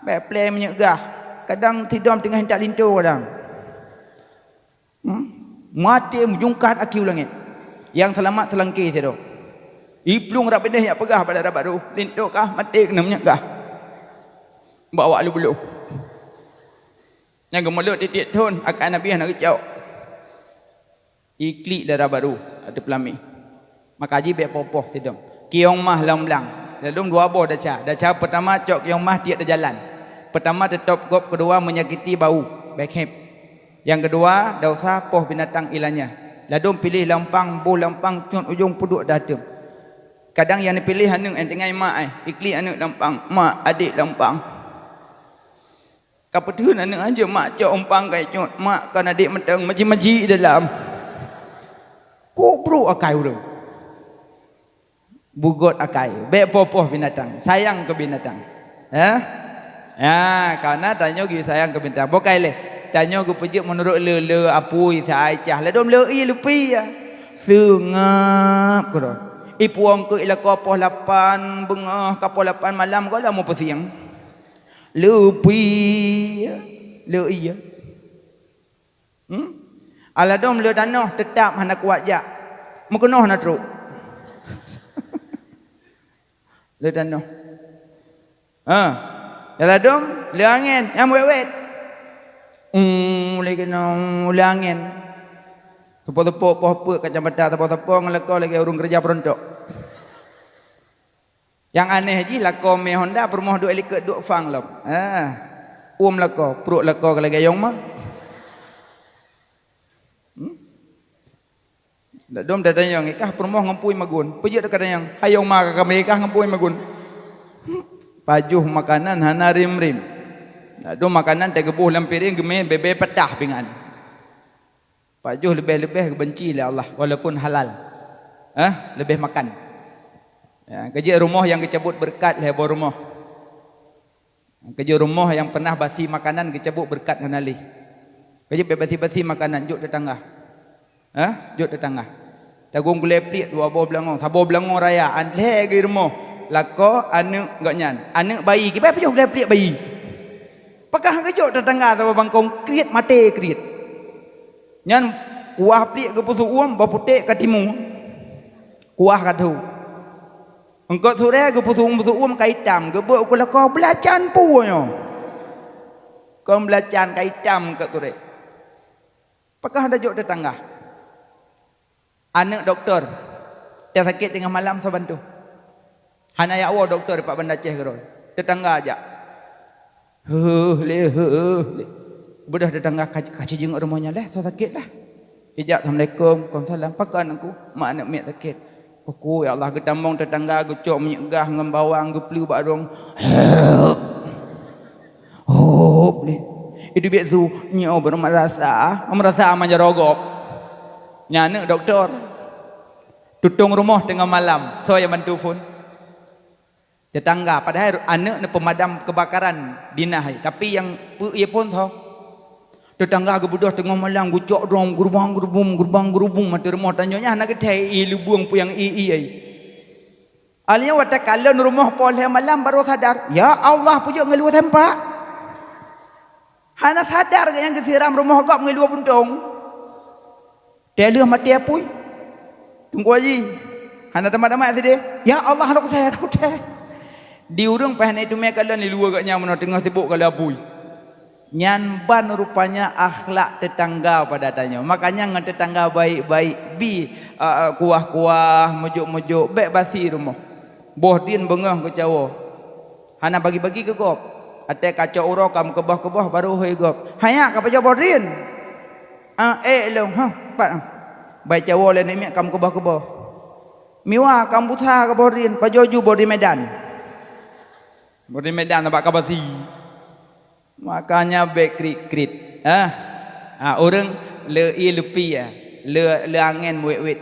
Baik play menyegah. Kadang tidam tengah hendak lintur kadang. Mati menjungkat aki ulangit. Yang selamat selangkih tu. Iplung rak pedih yak pegah pada rabat tu. Lintuk kah mati kena menyegah. Bawa lu bulu. Yang gemulut titik tun akan Nabi nak kecau. Iklik dah rabat tu ada pelami. Maka haji baik popoh sedang. Kiong mah lam-lang. Lalu dua boh dah ca pertama cok kiong mah dia dah jalan. Pertama tetap gop, kedua menyakiti bau, backhip. Yang kedua dosa poh binatang ilahnya. Lalu pilih lampang, boh lampang cun ujung puduk datang. Kadang yang dipilih anak dengan mak ikli anak lampang, mak adik lampang. Kapetun anak aja mak cok umpang kai cok, mak kan adik menteng maji-maji dalam. Kok bro akai bro. Bugot akai, be popoh binatang, sayang ke binatang. Ya, karena tanya gi sayang ke binatang. Bokai le. Tanya gu pejik menurut le apui sai cah. Le dom le i lupi ya. Sengap ko. Ipuang ke ila ko poh 8 bengah ka poh 8 malam ko lah mau pasiang. Lupi le iya. Ala dom le danoh tetap hana kuat jak. Mukenoh na truk. Le danoh. Ala dom le angin yang wet. Lagi kena le angin. Tepuk-tepuk poh kacamata tepuk-tepuk ngeleko lagi urung kerja perontok. Yang aneh je lako me Honda permoh duk elik duk fang lom. Lako, perut lako lagi yang mah. Dak dom dak yang ikah permoh ngempui magun. Pejut dak yang hayong ma ka mereka ngempui magun. Pajuh makanan hana rim-rim. Dak dom makanan tak gebuh dalam piring geme bebe pedah pingan. Pajuh lebih-lebih benci lah Allah walaupun halal. Lebih makan. Ya, kerja rumah yang kecabut berkat heboh rumah. Kerja rumah yang pernah basi makanan kecabut berkat nganali. Kerja basi makanan juk tetangga. Juk tetangga. Tagung guleplik dua bawah belangong, sabo belangong raya anle ke rumah. Lako anu gak nyan. Anu bayi ki pajuh guleplik bayi. Pakah kejuk tetangga sama bangkong kriet mate kriet. Nyan kuah plik ke pusu uam baputek ke timu. Kuah kadu. Engkau sore ke pusu uam ka hitam ke buat aku kau belacan punya. Kau belacan ka hitam ke sore. Pakah ada jok tetangga. Anak doktor. Dia sakit tengah malam saya bantu. Hana ya Allah doktor Pak Bandar Aceh kerol. Tetangga aja. Le. Budah tetangga kaci jenguk rumahnya lah, saya sakit lah. Ijak Assalamualaikum, Waalaikumsalam. Pakai anakku, mak anak miak sakit. Aku ya Allah gedambong tetangga gucok menyegah ngam bawang geplu barong. Hop ni. Itu biasa nyo bermerasa menjerogok. Nyana doktor. Tutung rumah tengah malam, saya bantu phone. Tetangga padahal anak ni pemadam kebakaran dinah, tapi yang ia pun tahu. Tetangga ke budak tengah malam gucok dong gerbang mati rumah tanyanya anak kedai lubung pu yang ai. Alnya watak kalon rumah poleh malam baru sadar. Ya Allah pujuk ngeluh tempat. Hana sadar ke yang kesiram rumah gap ngeluh puntong. Teleh mati apui. Tunggu aja. Hana tamat-tamat tadi. Ya Allah aku teh. Di urung pahne itu me kalon ni luar gaknya mana tengah sibuk kalau apui. Nyan ban rupanya akhlak tetangga pada tanya. Makanya ngan tetangga baik-baik kuah-kuah mujuk-mujuk baik basi rumah. Boh din bengah ke cawo. Hana bagi-bagi ke gop. Ate kacau urokam kebah-kebah baru hoi gop. Hanya ka paja bodrin. Long pat. Baik cawo le ni kam kebah-kebah. Miwa kam buta ke bodrin pajoju bodri Medan. Bodri Medan nampak kabasi. Makanya baik krit. Orang le lupi ya. Le angin wet.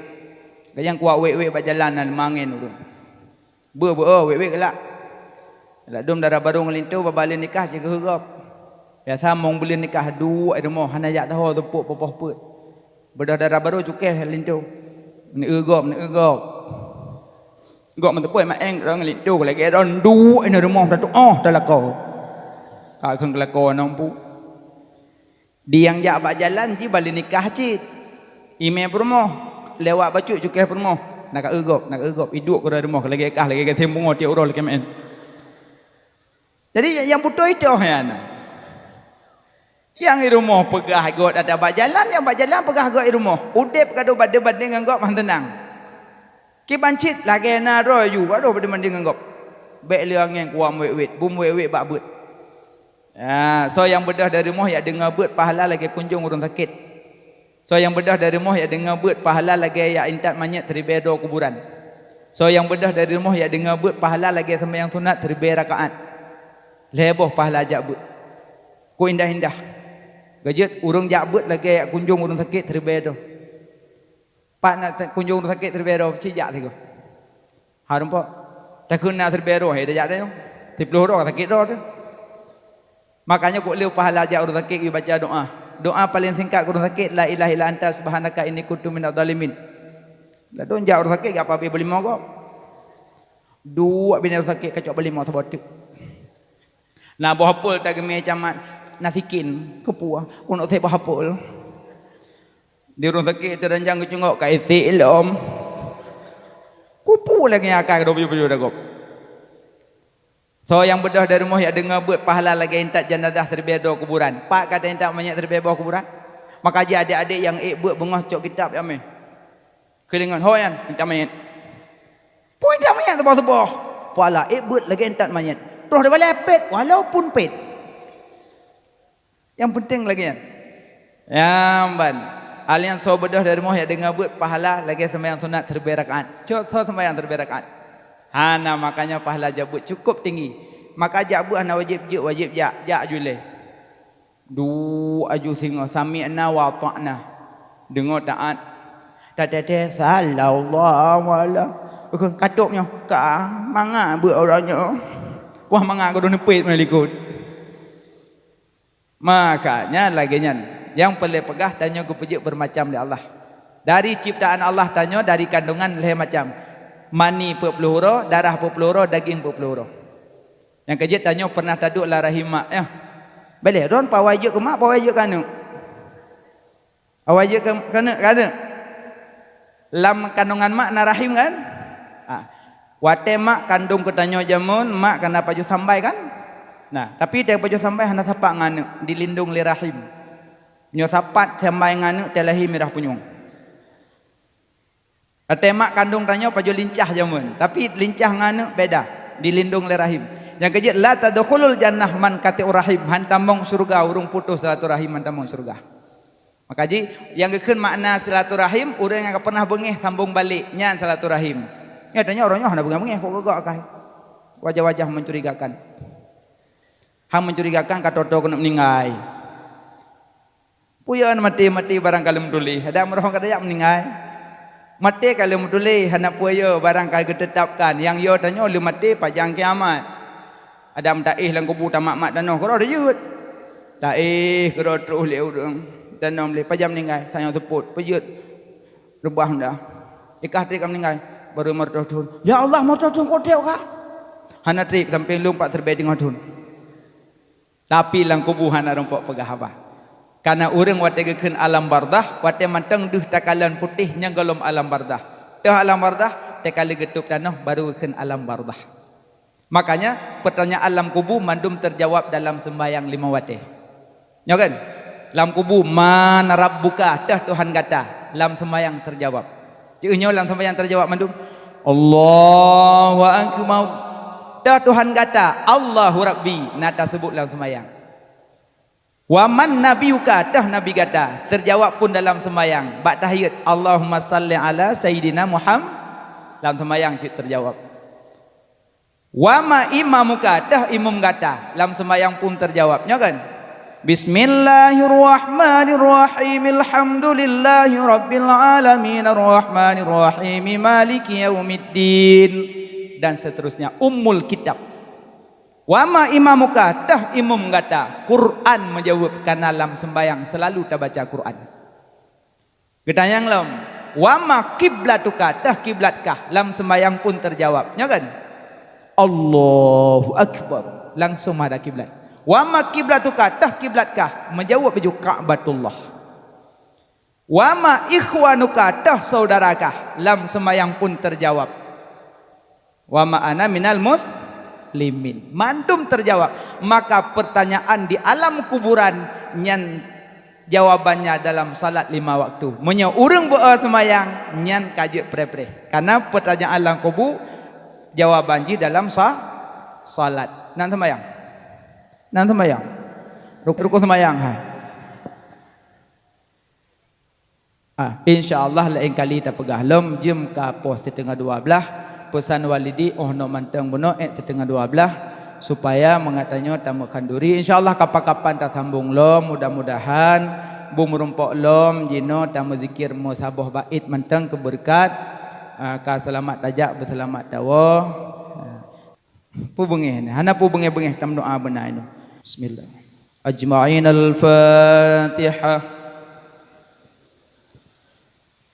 Kayang kuat wet berjalan dan mangin urang. Wet gelak. Lah dom darah baru ngelintu babalin nikah je gehegap. Biasa mong beli nikah dua rumah hana jak tahu tepuk popoh put. Bedah darah baru cukeh lintu. Ni egap. Gop mentepoi mak eng rang lintu lagi ron dua ni rumah dah tu dah lakau. Kak keng kelakon nang pu. Di yang jak bak jalan ji balik nikah cit. Ime permoh lewat bacuk cukeh permoh. Nak egop iduk ke rumah lagi kah lagi ke tembung dia urang lagi main. Jadi yang butuh itu ya ana. Yang di rumah pegah got ada bak jalan yang bak jalan pegah got di rumah. Udep kado bade-bade dengan got man tenang. Ki bancit lagi na royu kado bade-bade dengan got. Bek leang yang kuam wet bum wet bak but. So yang bedah dari rumah ya dengar bet pahala lagi kunjung urang sakit. So yang bedah dari rumah ya dengar bet pahala lagi ya intat manyet ribedo kuburan. So yang bedah dari rumah yang dengar buat pahala lagi sembahyang sunat 1000 rakaat. Leboh pahala jak buat. Ku indah-indah. Gajet urang jak buat lagi kunjung urang sakit 1000 doh. Pak nak kunjung urang sakit 1000 doh cijak tigo. Harum pak. Tak kena 1000 doh he dah jak dah. 10 doh sakit doh tu. Makanya ku leu pahala jak urang sakit baca doa. Doa paling singkat urang sakit la ilaha illa anta subhanaka inni kuntu minadz zalimin. Lah don jak orang sakit apa boleh mau kau? Dua bini orang sakit kacau boleh mau sebab tu. Nah bohapul tak gemai camat nasikin kepuah untuk saya bohapul. Di orang sakit teranjang kecungok kai silom. Kupu lagi akak 20 dah kau. So yang bedah dari rumah yang dengar buat pahala lagi entak jenazah terbedo kuburan. Pak kata entak banyak terbedo kuburan. Maka aja adik-adik yang buat bengah cok kitab ya meh. Kelingan hoyan minta mayat. Pun minta mayat tebah-tebah. Pala buat lagi entat mayat. Terus dia balik pet walaupun pet. Yang penting lagi ya. Yamban. Alian so bedah dari rumah yang dengar buat pahala lagi sembahyang sunat 1000 rakaat. Cok so sembahyang 1000 rakaat. Hana makanya pahala jabut cukup tinggi. Maka jabut ana wajib jak juleh. Du aju singa sami'na wa ta'na. Dengar taat. Tadade sallallahu alaihi wasallam katuknya ka manga buat orangnya. Wah manga ko nepit melikut. Makanya laginya yang paling pegah tanya ku puji bermacam di Allah. Dari ciptaan Allah tanya dari kandungan leh macam. Mani peluru, darah peluru, daging peluru. Yang kejit tanya pernah taduk lah rahimah ya. Boleh ron pawajuk ke mak pawajuk kanu. Pawajuk kana. Lam kandungan mak na rahim kan? Wate mak kandung ketanyo jamun, mak kena paju sambai kan? Nah, tapi dia paju sambai hana sapak nganu, dilindung li rahim. Nyo sapat sambai nganu telahi mirah punyung. Ate mak kandung tanyo paju lincah jamun, tapi lincah nganu beda, dilindung li rahim. Yang kejit la tadkhulul jannah man kati rahim, hantamong surga urung putus silaturahim hantamong surga. Maka ji yang keun makna silaturahim orang yang pernah bengeh sambung balik nya silaturahim. Ya tanya orangnya hendak bengeh kok gagak kai. Wajah-wajah mencurigakan. Hang mencurigakan katoto kena meninggai. Puyan mati barangkali menduli. Ada merong kada yak meninggai. Mati kalau menduli hendak puyo barangkali ditetapkan. Yang yo tanya lu mati pajang kiamat. Ada mtaih lang kubu tamak-mak danoh karo ada yut. Taih karo terus le urang. Dan nom le pajam meninggal saya teput pejut rebah dah ikah tik meninggal baru mertotun ya Allah mertotun kodeu kah hana trip sampai lumpat terbedi ngodun tapi lang kubuhan rompok pegah apa karena urang wate gekeun alam bardah wate manteng duh takalan putih nya golom alam bardah teh alam bardah teh kali getup tanah baru gekeun alam bardah makanya pertanyaan alam kubu mandum terjawab dalam sembahyang 5 wate nya kan lam kubu mana rabbuka tah Tuhan kata lam sembahyang terjawab ceuhnyo lam sembahyang terjawab mandum Allahu akbar tah Tuhan kata Allahu rabbi nata sebut lam sembahyang wa man nabiyuka tah nabi kata terjawab pun dalam sembahyang bak tahiyat Allahumma salli ala sayyidina Muhammad lam sembahyang terjawab wa ma imamuka tah imam kata lam sembahyang pun terjawabnya kan Bismillahirrahmanirrahim. Alhamdulillahi rabbil alamin arrahmanir rahim maliki yaumiddin dan seterusnya ummul kitab. Wa ma imamuka tah imam kata Quran menjawab karena dalam sembahyang selalu ta baca Quran. Getanyang lam wa ma kiblatuka tah kiblatkah dalam sembahyang pun terjawab. Nya kan? Allahu akbar langsung ada kiblat. Wa ma kiblatuka tah kiblatkah menjawab baju Ka'batullah. Wa ma ikhwanuka tah saudarakah lam sembahyang pun terjawab. Wa ma ana minal muslimin mantum terjawab. Maka pertanyaan di alam kuburan nyan jawabannya dalam salat 5 waktu. Munya urang berdoa sembahyang nyan kaje pre-pre. Karena pertanyaan alam kubur jawaban ji dalam salat. Nan sembahyang. Nan sembahyang. Rukun sembahyang hai. InsyaAllah lain kali kita pegah lem jem ke pos setengah 12 pesan walidi no mantang bono setengah 12 supaya mengatanya tamu kanduri insyaallah kapan-kapan tak sambung lom mudah-mudahan bum rumpok lom jino tamu zikir musabah bait mantang keberkat ka selamat tajak berselamat dawa pu bengeh hana pu bengeh-bengeh tam doa benar ini bismillah ajma'in al-fatihah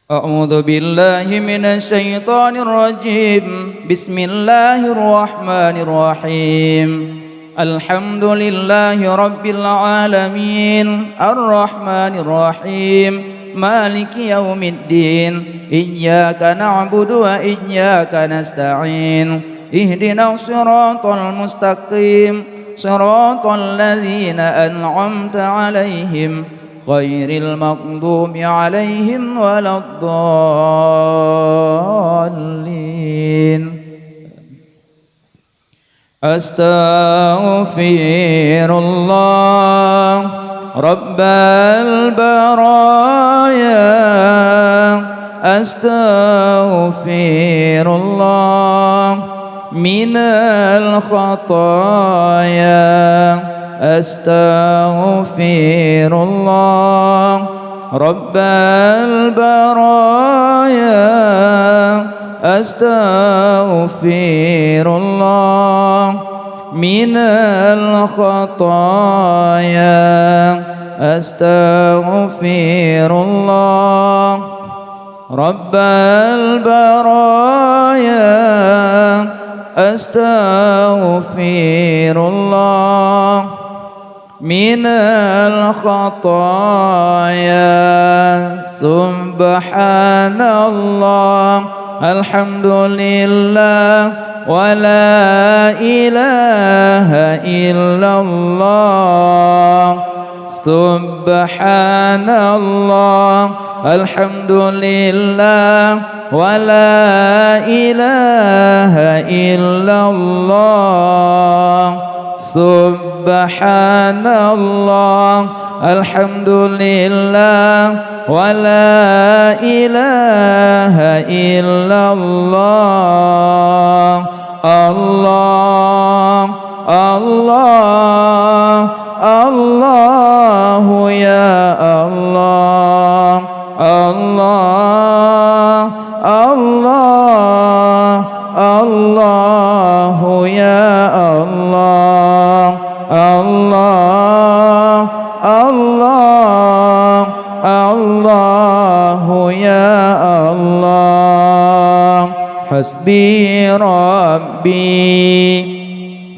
أعوذ بالله من الشيطان الرجيم بسم الله الرحمن الرحيم الحمد لله رب العالمين الرحمن الرحيم مالك يوم الدين إياك نعبد وإياك نستعين اهدنا الصراط المستقيم صراط الذين أنعمت عليهم غير المغضوب عليهم ولا الضالين أستغفر الله رب البرايا أستغفر الله من الخطايا أستغفر الله رب البرايا أستغفر الله من الخطايا أستغفر الله رب البرايا أستغفر الله من الخطايا سبحان الله الحمد لله ولا إله إلا الله سبحان الله الحمد لله ولا إله إلا الله سبحان الله الحمد لله ولا إله إلا الله الله الله الله يا الله الله الله الله يا الله الله الله الله يا الله حسبي ربي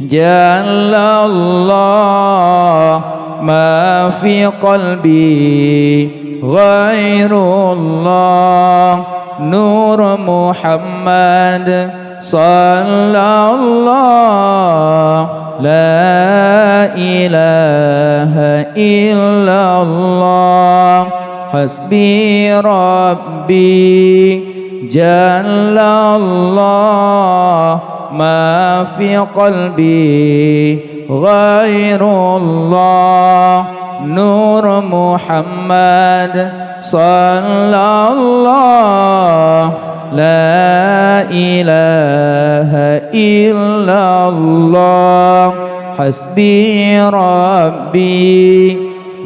جل الله ما في قلبي غير الله نور محمد صلى الله لا إله إلا الله حسبي ربي جل الله ما في قلبي غير الله نور محمد صلى الله لا إله إلا الله حسبي ربي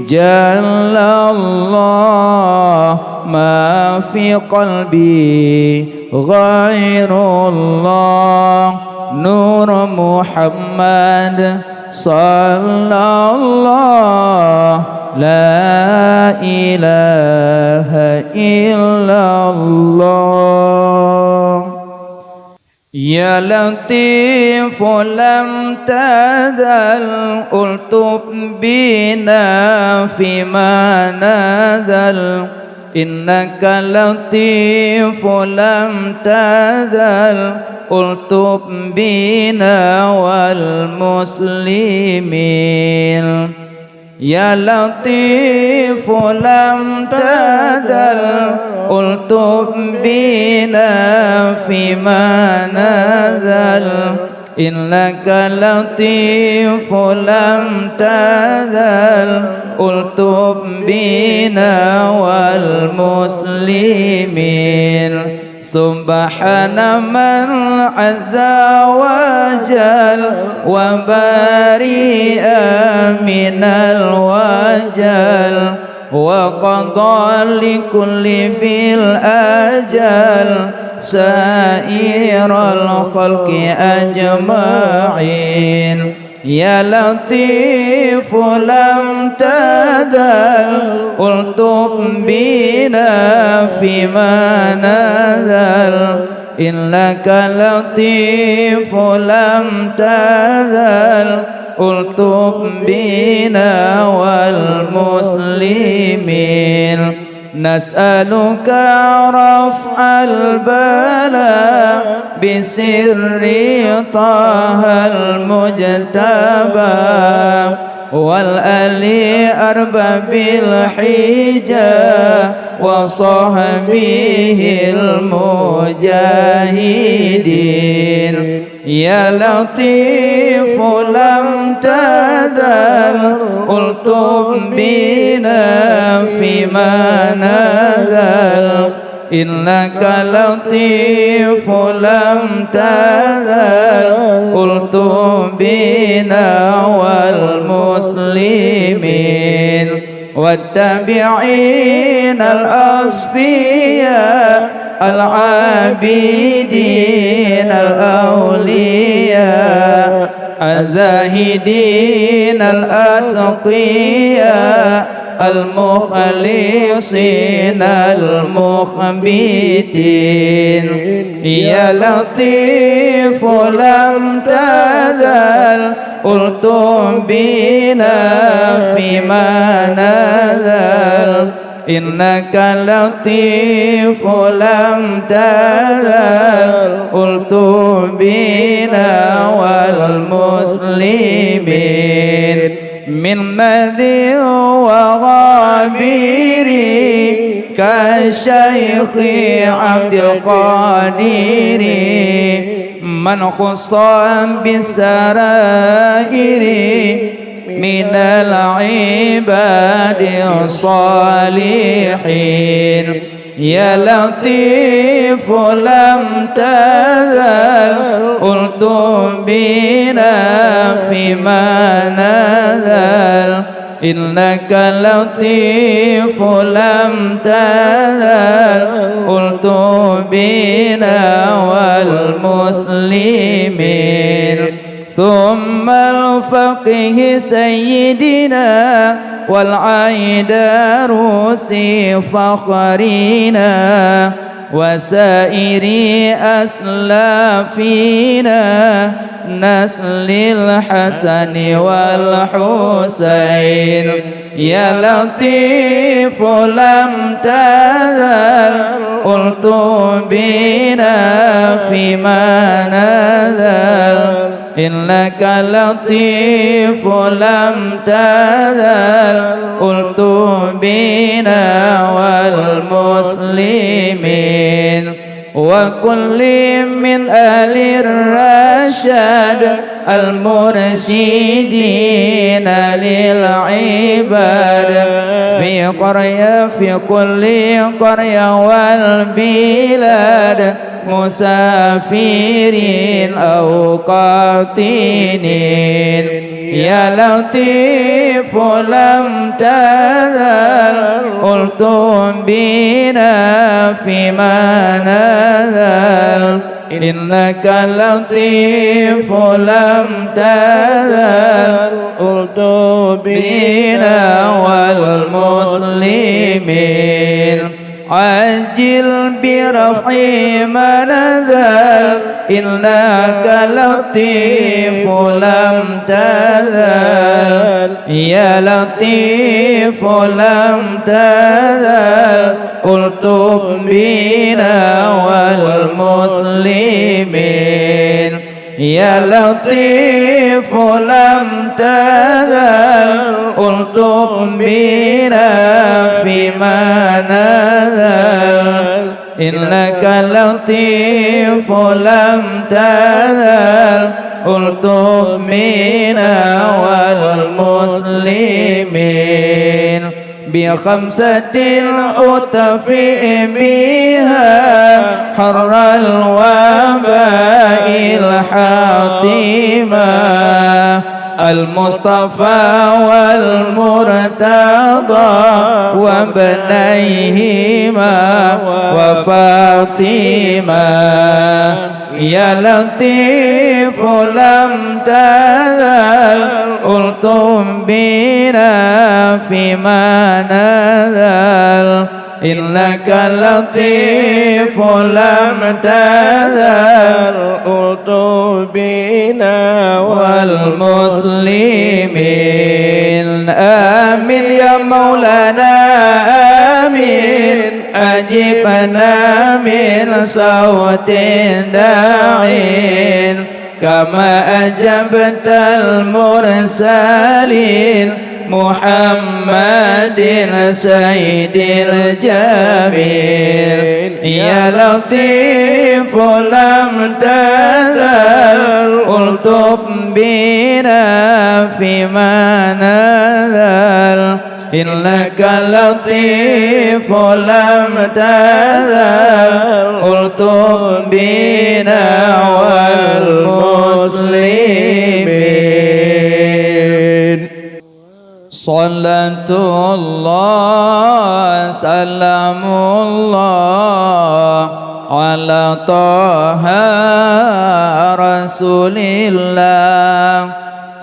جل الله ما في قلبي غير الله نور محمد صلى الله لا إله إلا الله يا لطيف لم تزل ألطف بنا فيما نزل إنك لطيف لم تزل ألطف بنا والمسلمين يا لطيف لم تزل ألطف بنا فيما نزل إنك لطيف لم تزل ألطف بنا والمسلمين Subhana man azza wa jal wa bari'a minal wajal wa qadha li kulli bil ajal sairal khalqi ajma'in. Ya Latifu lam tadal ultuq bina fima nazal innaka Latifu lam tadal ultuq bina wal muslimin. Nas'aluka raf'al bala bisirri tahal mujtaba wal ali arbabil hija wa sahbihil mujahidin. Ya Latifu lam tadal ultuq bina fima nazal innaka Latifu lam tadal ultuq bina wal muslimin. والتابعين الأصفياء العابدين الأولياء الزاهدين الأتقياء المخلصين المخبتين. يا لطيف لم تزل ultuq bina fima nazal innaka Latifu lam tazal ultuq bina wal muslimin. Min madhi wa ghabiri ka Syaikhi Abdul Qadiri man khussam bisarairi minal ibadi salihin. Ya Latifu lam tazal ultuq bina fima nazal innaka Latifu lam tazal ultuq bina wal muslimin. Thumma al-faqih sayyidina wal aidarusi fakhrina wa sairi aslafina naslil hasani wal husain. Ya Latifu lam tazal ultuq bina fima nazal innaka Latifu lam tazal ultuq bina wal muslimin. Wa kulli min ahli rasyad al mursyidina lil ibad fi kulli qarya wal bilad musafirin aw qatinin. Ya Latifu lam tazal ultuq bina fima nazal innaka Latifu lam tazal ultuq bina wal muslimin. Ajil biraf'i ma nazal innaka Latifu lam tazal. Ya Latifu lam tazal ultuq bina wal muslimin. Ya Latifu lam tazal ultuq bina fima nazal innaka Latifu lam tazal ultuq bina wal muslimin. بخمسة أطفئ بها حر الوباء الحاطمة المصطفى والمرتضى وابنيهما وفاطمة يا لطيف لم تزل ألطف بنا فيما نزل إنك لطيف لم تزل ألطف بنا والمسلمين آمين يا مولانا آمين أجبنا من صوت داعٍ كما أجبت المرسلين محمد سيد الجميل يا لطيف لم تزل ألطف بنا فيما نزل إنك لطيف لم تزل ألطف بنا والمسلمين صلاة الله سلام الله على طه رسول الله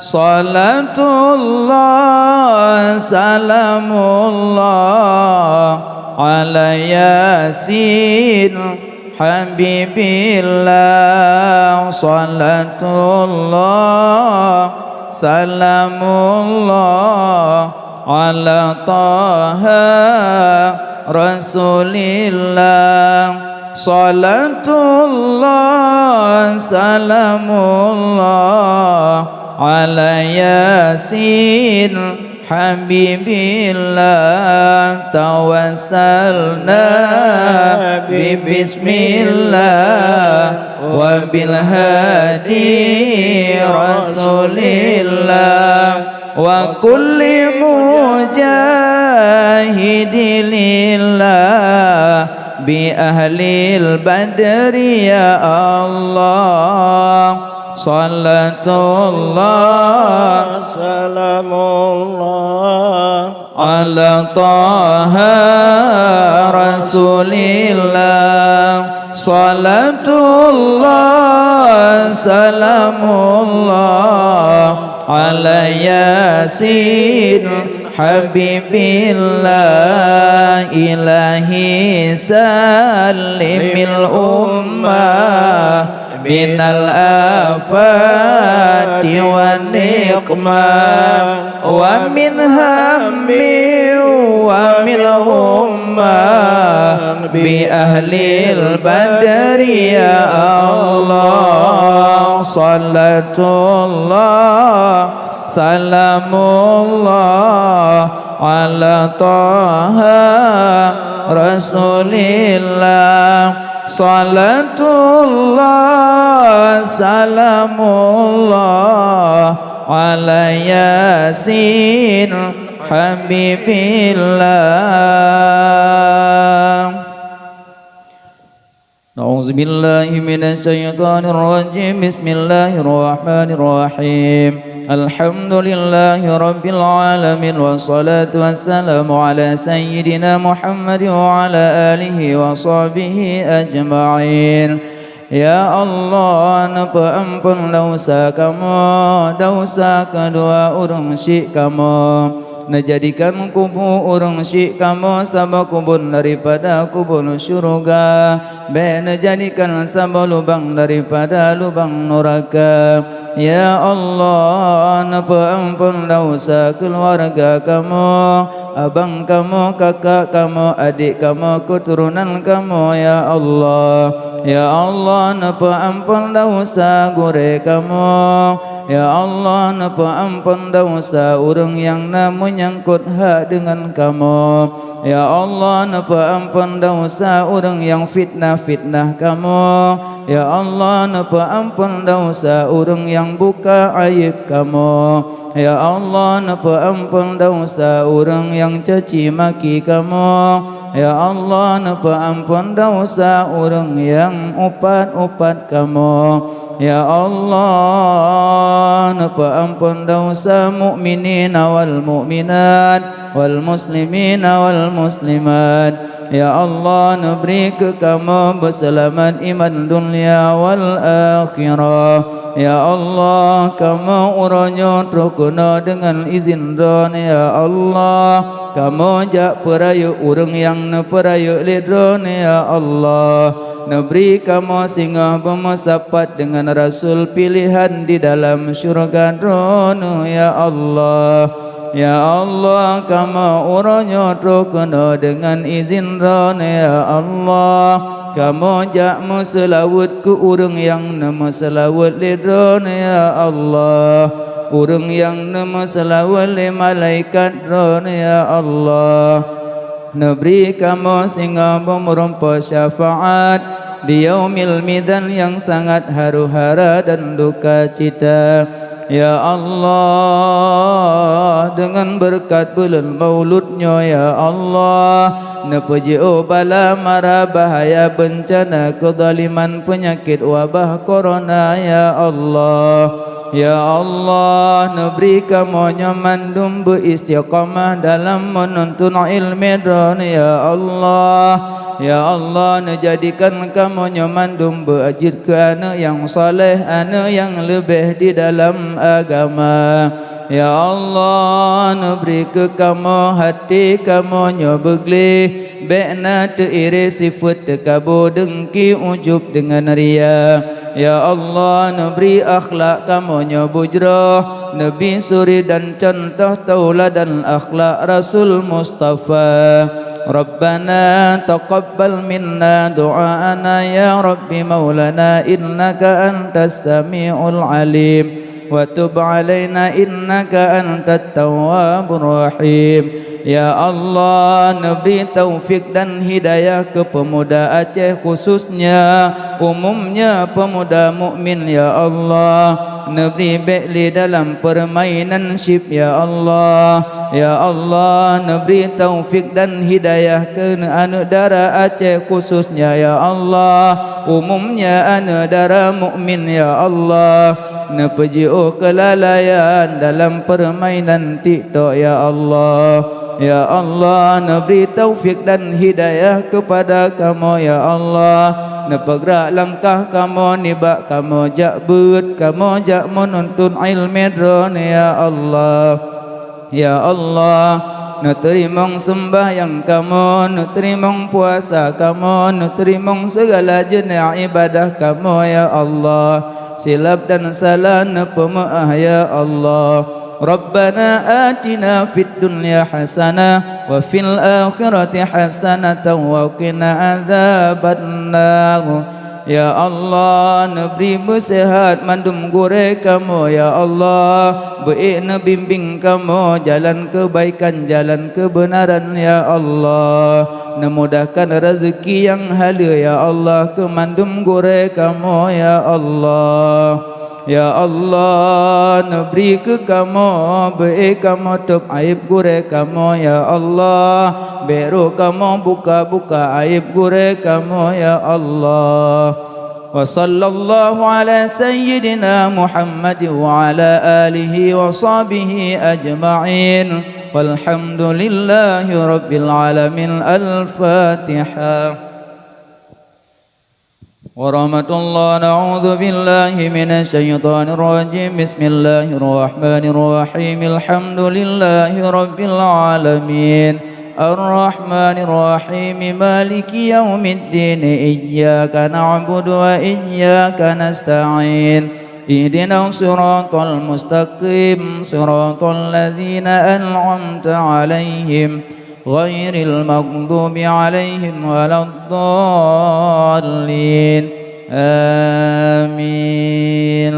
صلاة الله سلام الله على ياسين حبيب الله صلاة الله سلام الله على طه رسول الله صلاة الله سلام الله على ياسين حبيب الله توسلنا ببسم الله وبالهادي رسول الله وكل مجاهد لله بأهل البدر يا الله صلاة الله سلام الله على طه رسول الله صلاة الله سلام الله على ياسين حبيب الله إلهي سلم الأمة من الآفات والنقمة ومن هم ومن غمة بأهل البدر يا الله صلاة الله سلام الله على طه رسول الله صلاة الله سلام الله على ياسين حبيب الله أعوذ بالله من الشيطان الرجيم بسم الله الرحمن الرحيم الحمد لله رب العالمين والصلاة والسلام على سيدنا محمد وعلى آله وصحبه أجمعين Ya Allah, napa ampun dosa kamu, dosa kedua urang syik kamu, najadikan kubu urang syik kamu sabab kubun daripada kubun syurga, be najadikan sabab lubang daripada lubang neraka. Ya Allah, napa ampun dosa keluarga kamu, abang kamu, kakak kamu, adik kamu, keturunan kamu. Ya Allah, ya Allah, napa ampun dosa gure kamu. Ya Allah, napa ampun dosa urang yang namun nyangkut hak dengan kamu. Ya Allah, napa ampun dosa urang yang fitnah fitnah kamu. Ya Allah napa ampun dosa urang yang buka aib kamu. Ya Allah napa ampun dosa urang yang caci maki kamu. Ya Allah napa ampun dosa urang yang upat-upat kamu. Ya Allah napa ampun dosa mukminin wal mukminat wal muslimin wal muslimat. Ya Allah nabri ke kamu berselamat iman dunia wal akhirah. Ya Allah kamu uronyo terkena dengan izin don. Ya Allah kamu jak perayu urang yang neperayu lidron. Ya Allah nabri kamu singgah bermusapat dengan Rasul pilihan di dalam syurga drone. Ya Allah, ya Allah kamu uronyo terkena dengan izin ron. Ya Allah kamu jakmu selawat ke urang yang nama selawat lidron. Ya Allah urang yang nama selawat li malaikat ron. Ya Allah nabri kamu sehingga memerompa syafaat di yaumil midan yang sangat haru-hara dan duka cita. Ya Allah dengan berkat bulan mauludnya. Ya Allah nepuji'u bala mara bahaya bencana kezaliman penyakit wabah corona. Ya Allah, ya Allah neberi kamu nyaman dumbu istiqamah dalam menuntun ilmu dron. Ya Allah, ya Allah nejadikan kamu nyaman dumbu ajid ke anak yang soleh, anak yang lebih di dalam agama. Ya Allah neberi ke kamu hati kamu nyobegli bekna teiri sifat tekabu dengki ujub dengan ria. Ya Allah neberi akhlak kamu nyobujrah Nabi suri dan contoh tauladan akhlak Rasul Mustafa. Rabbana taqabbal minna du'aana ya Rabbi maulana innaka antas sami'ul alim wa tub alaina innaka antat tawwabur rahim. Ya Allah neberi taufik dan hidayah ke pemuda Aceh khususnya umumnya pemuda mukmin. Ya Allah neberi bekli dalam permainan ship. Ya Allah, ya Allah neberi taufik dan hidayah ke anak dara Aceh khususnya. Ya Allah umumnya anak dara mukmin. Ya Allah nepeji'u kelalaian dalam permainan TikTok. Ya Allah, ya Allah neberi taufik dan hidayah kepada kamu. Ya Allah nepegerak langkah kamu nibak kamu jak but kamu jak menuntun ilmu dron. Ya Allah, ya Allah neterimong sembahyang kamu, neterimong puasa kamu, neterimong segala jenis ibadah kamu. Ya Allah silap dan salah nepemaah. Ya Allah Rabbana atina fid dunya hasanah wa fil akhirati hasanatan wa qina adzabannar. Ya Allah neberi bersehat mandum gore kamu. Ya Allah baik bimbing kamu jalan kebaikan jalan kebenaran. Ya Allah memudahkan rezeki yang halal. Ya Allah ke mandum gore kamu. Ya Allah, ya Allah neberi ke kamu baik kamu tutup aib gure kamu. Ya Allah beru kamu buka-buka aib gure kamu. Ya Allah wa sallallahu ala sayyidina Muhammad wa ala alihi wa sahbihi ajma'in walhamdulillahi rabbil alamin. Al-Fatihah. ورحمة الله. نعوذ بالله من الشيطان الرجيم. بسم الله الرحمن الرحيم. الحمد لله رب العالمين الرحمن الرحيم مالك يوم الدين إياك نعبد وإياك نستعين اهدنا الصراط المستقيم صراط الذين أنعمت عليهم غير المغضوب عليهم ولا الضالين آمين.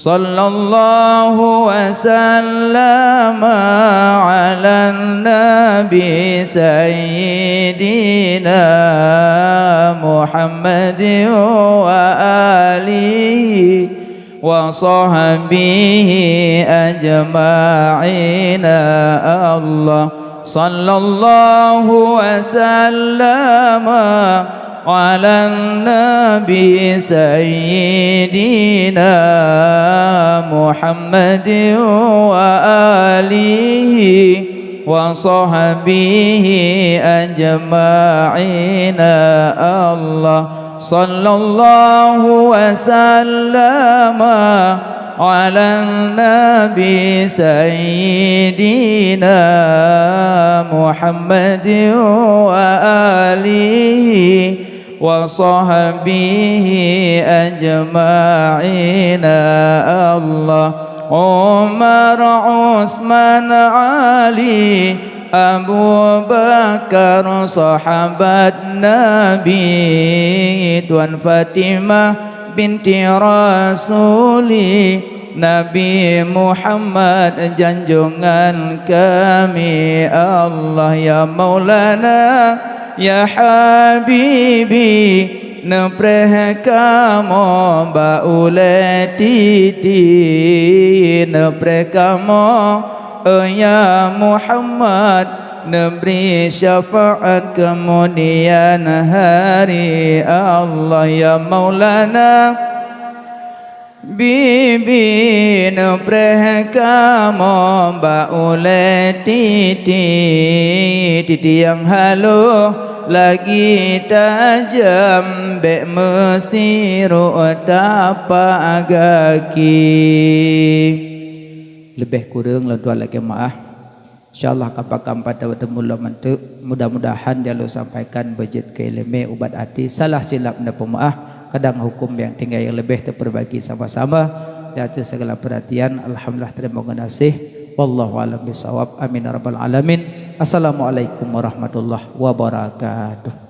sallallahu wasallama ala nabi sayyidina Muhammadin wa alihi wa sahbihi ajma'ina. Allah sallallahu wasallama ala nabi sayyidina Muhammadin wa alihi wa sahbihi ajma'ina. Allah sallallahu wasallama ala nabi sayyidina Muhammadin wa alihi wa sahbihi ajma'ina. Allah Umar, Utsman, Ali, Abu Bakar, sahabat Nabi, Tuan Fatimah binti Rasuli, Nabi Muhammad junjungan kami. Allah ya Maulana ya Habibi, nepreh kamu baule titi, nepreh kamu ya Muhammad, neberi syafaat kemudian hari. Allah ya Maulana bibi, nepreh kamu baule titi, titi yang haluh lagi tajam, bek mesiru tapak kaki. Lebih kurang lah tuan lagi maaf. InsyaAllah kapan pada bertemu mantuk. Mudah-mudahan dia lo sampaikan budget ke ilmu ubat hati. Salah silap dan pemaaf. Kadang hukum yang tinggal yang lebih terperbagi sama-sama. Di atas segala perhatian. Alhamdulillah terima kasih. Wallahu a'lam bishawab. Amin ya rabbal alamin. Assalamualaikum warahmatullahi wabarakatuh.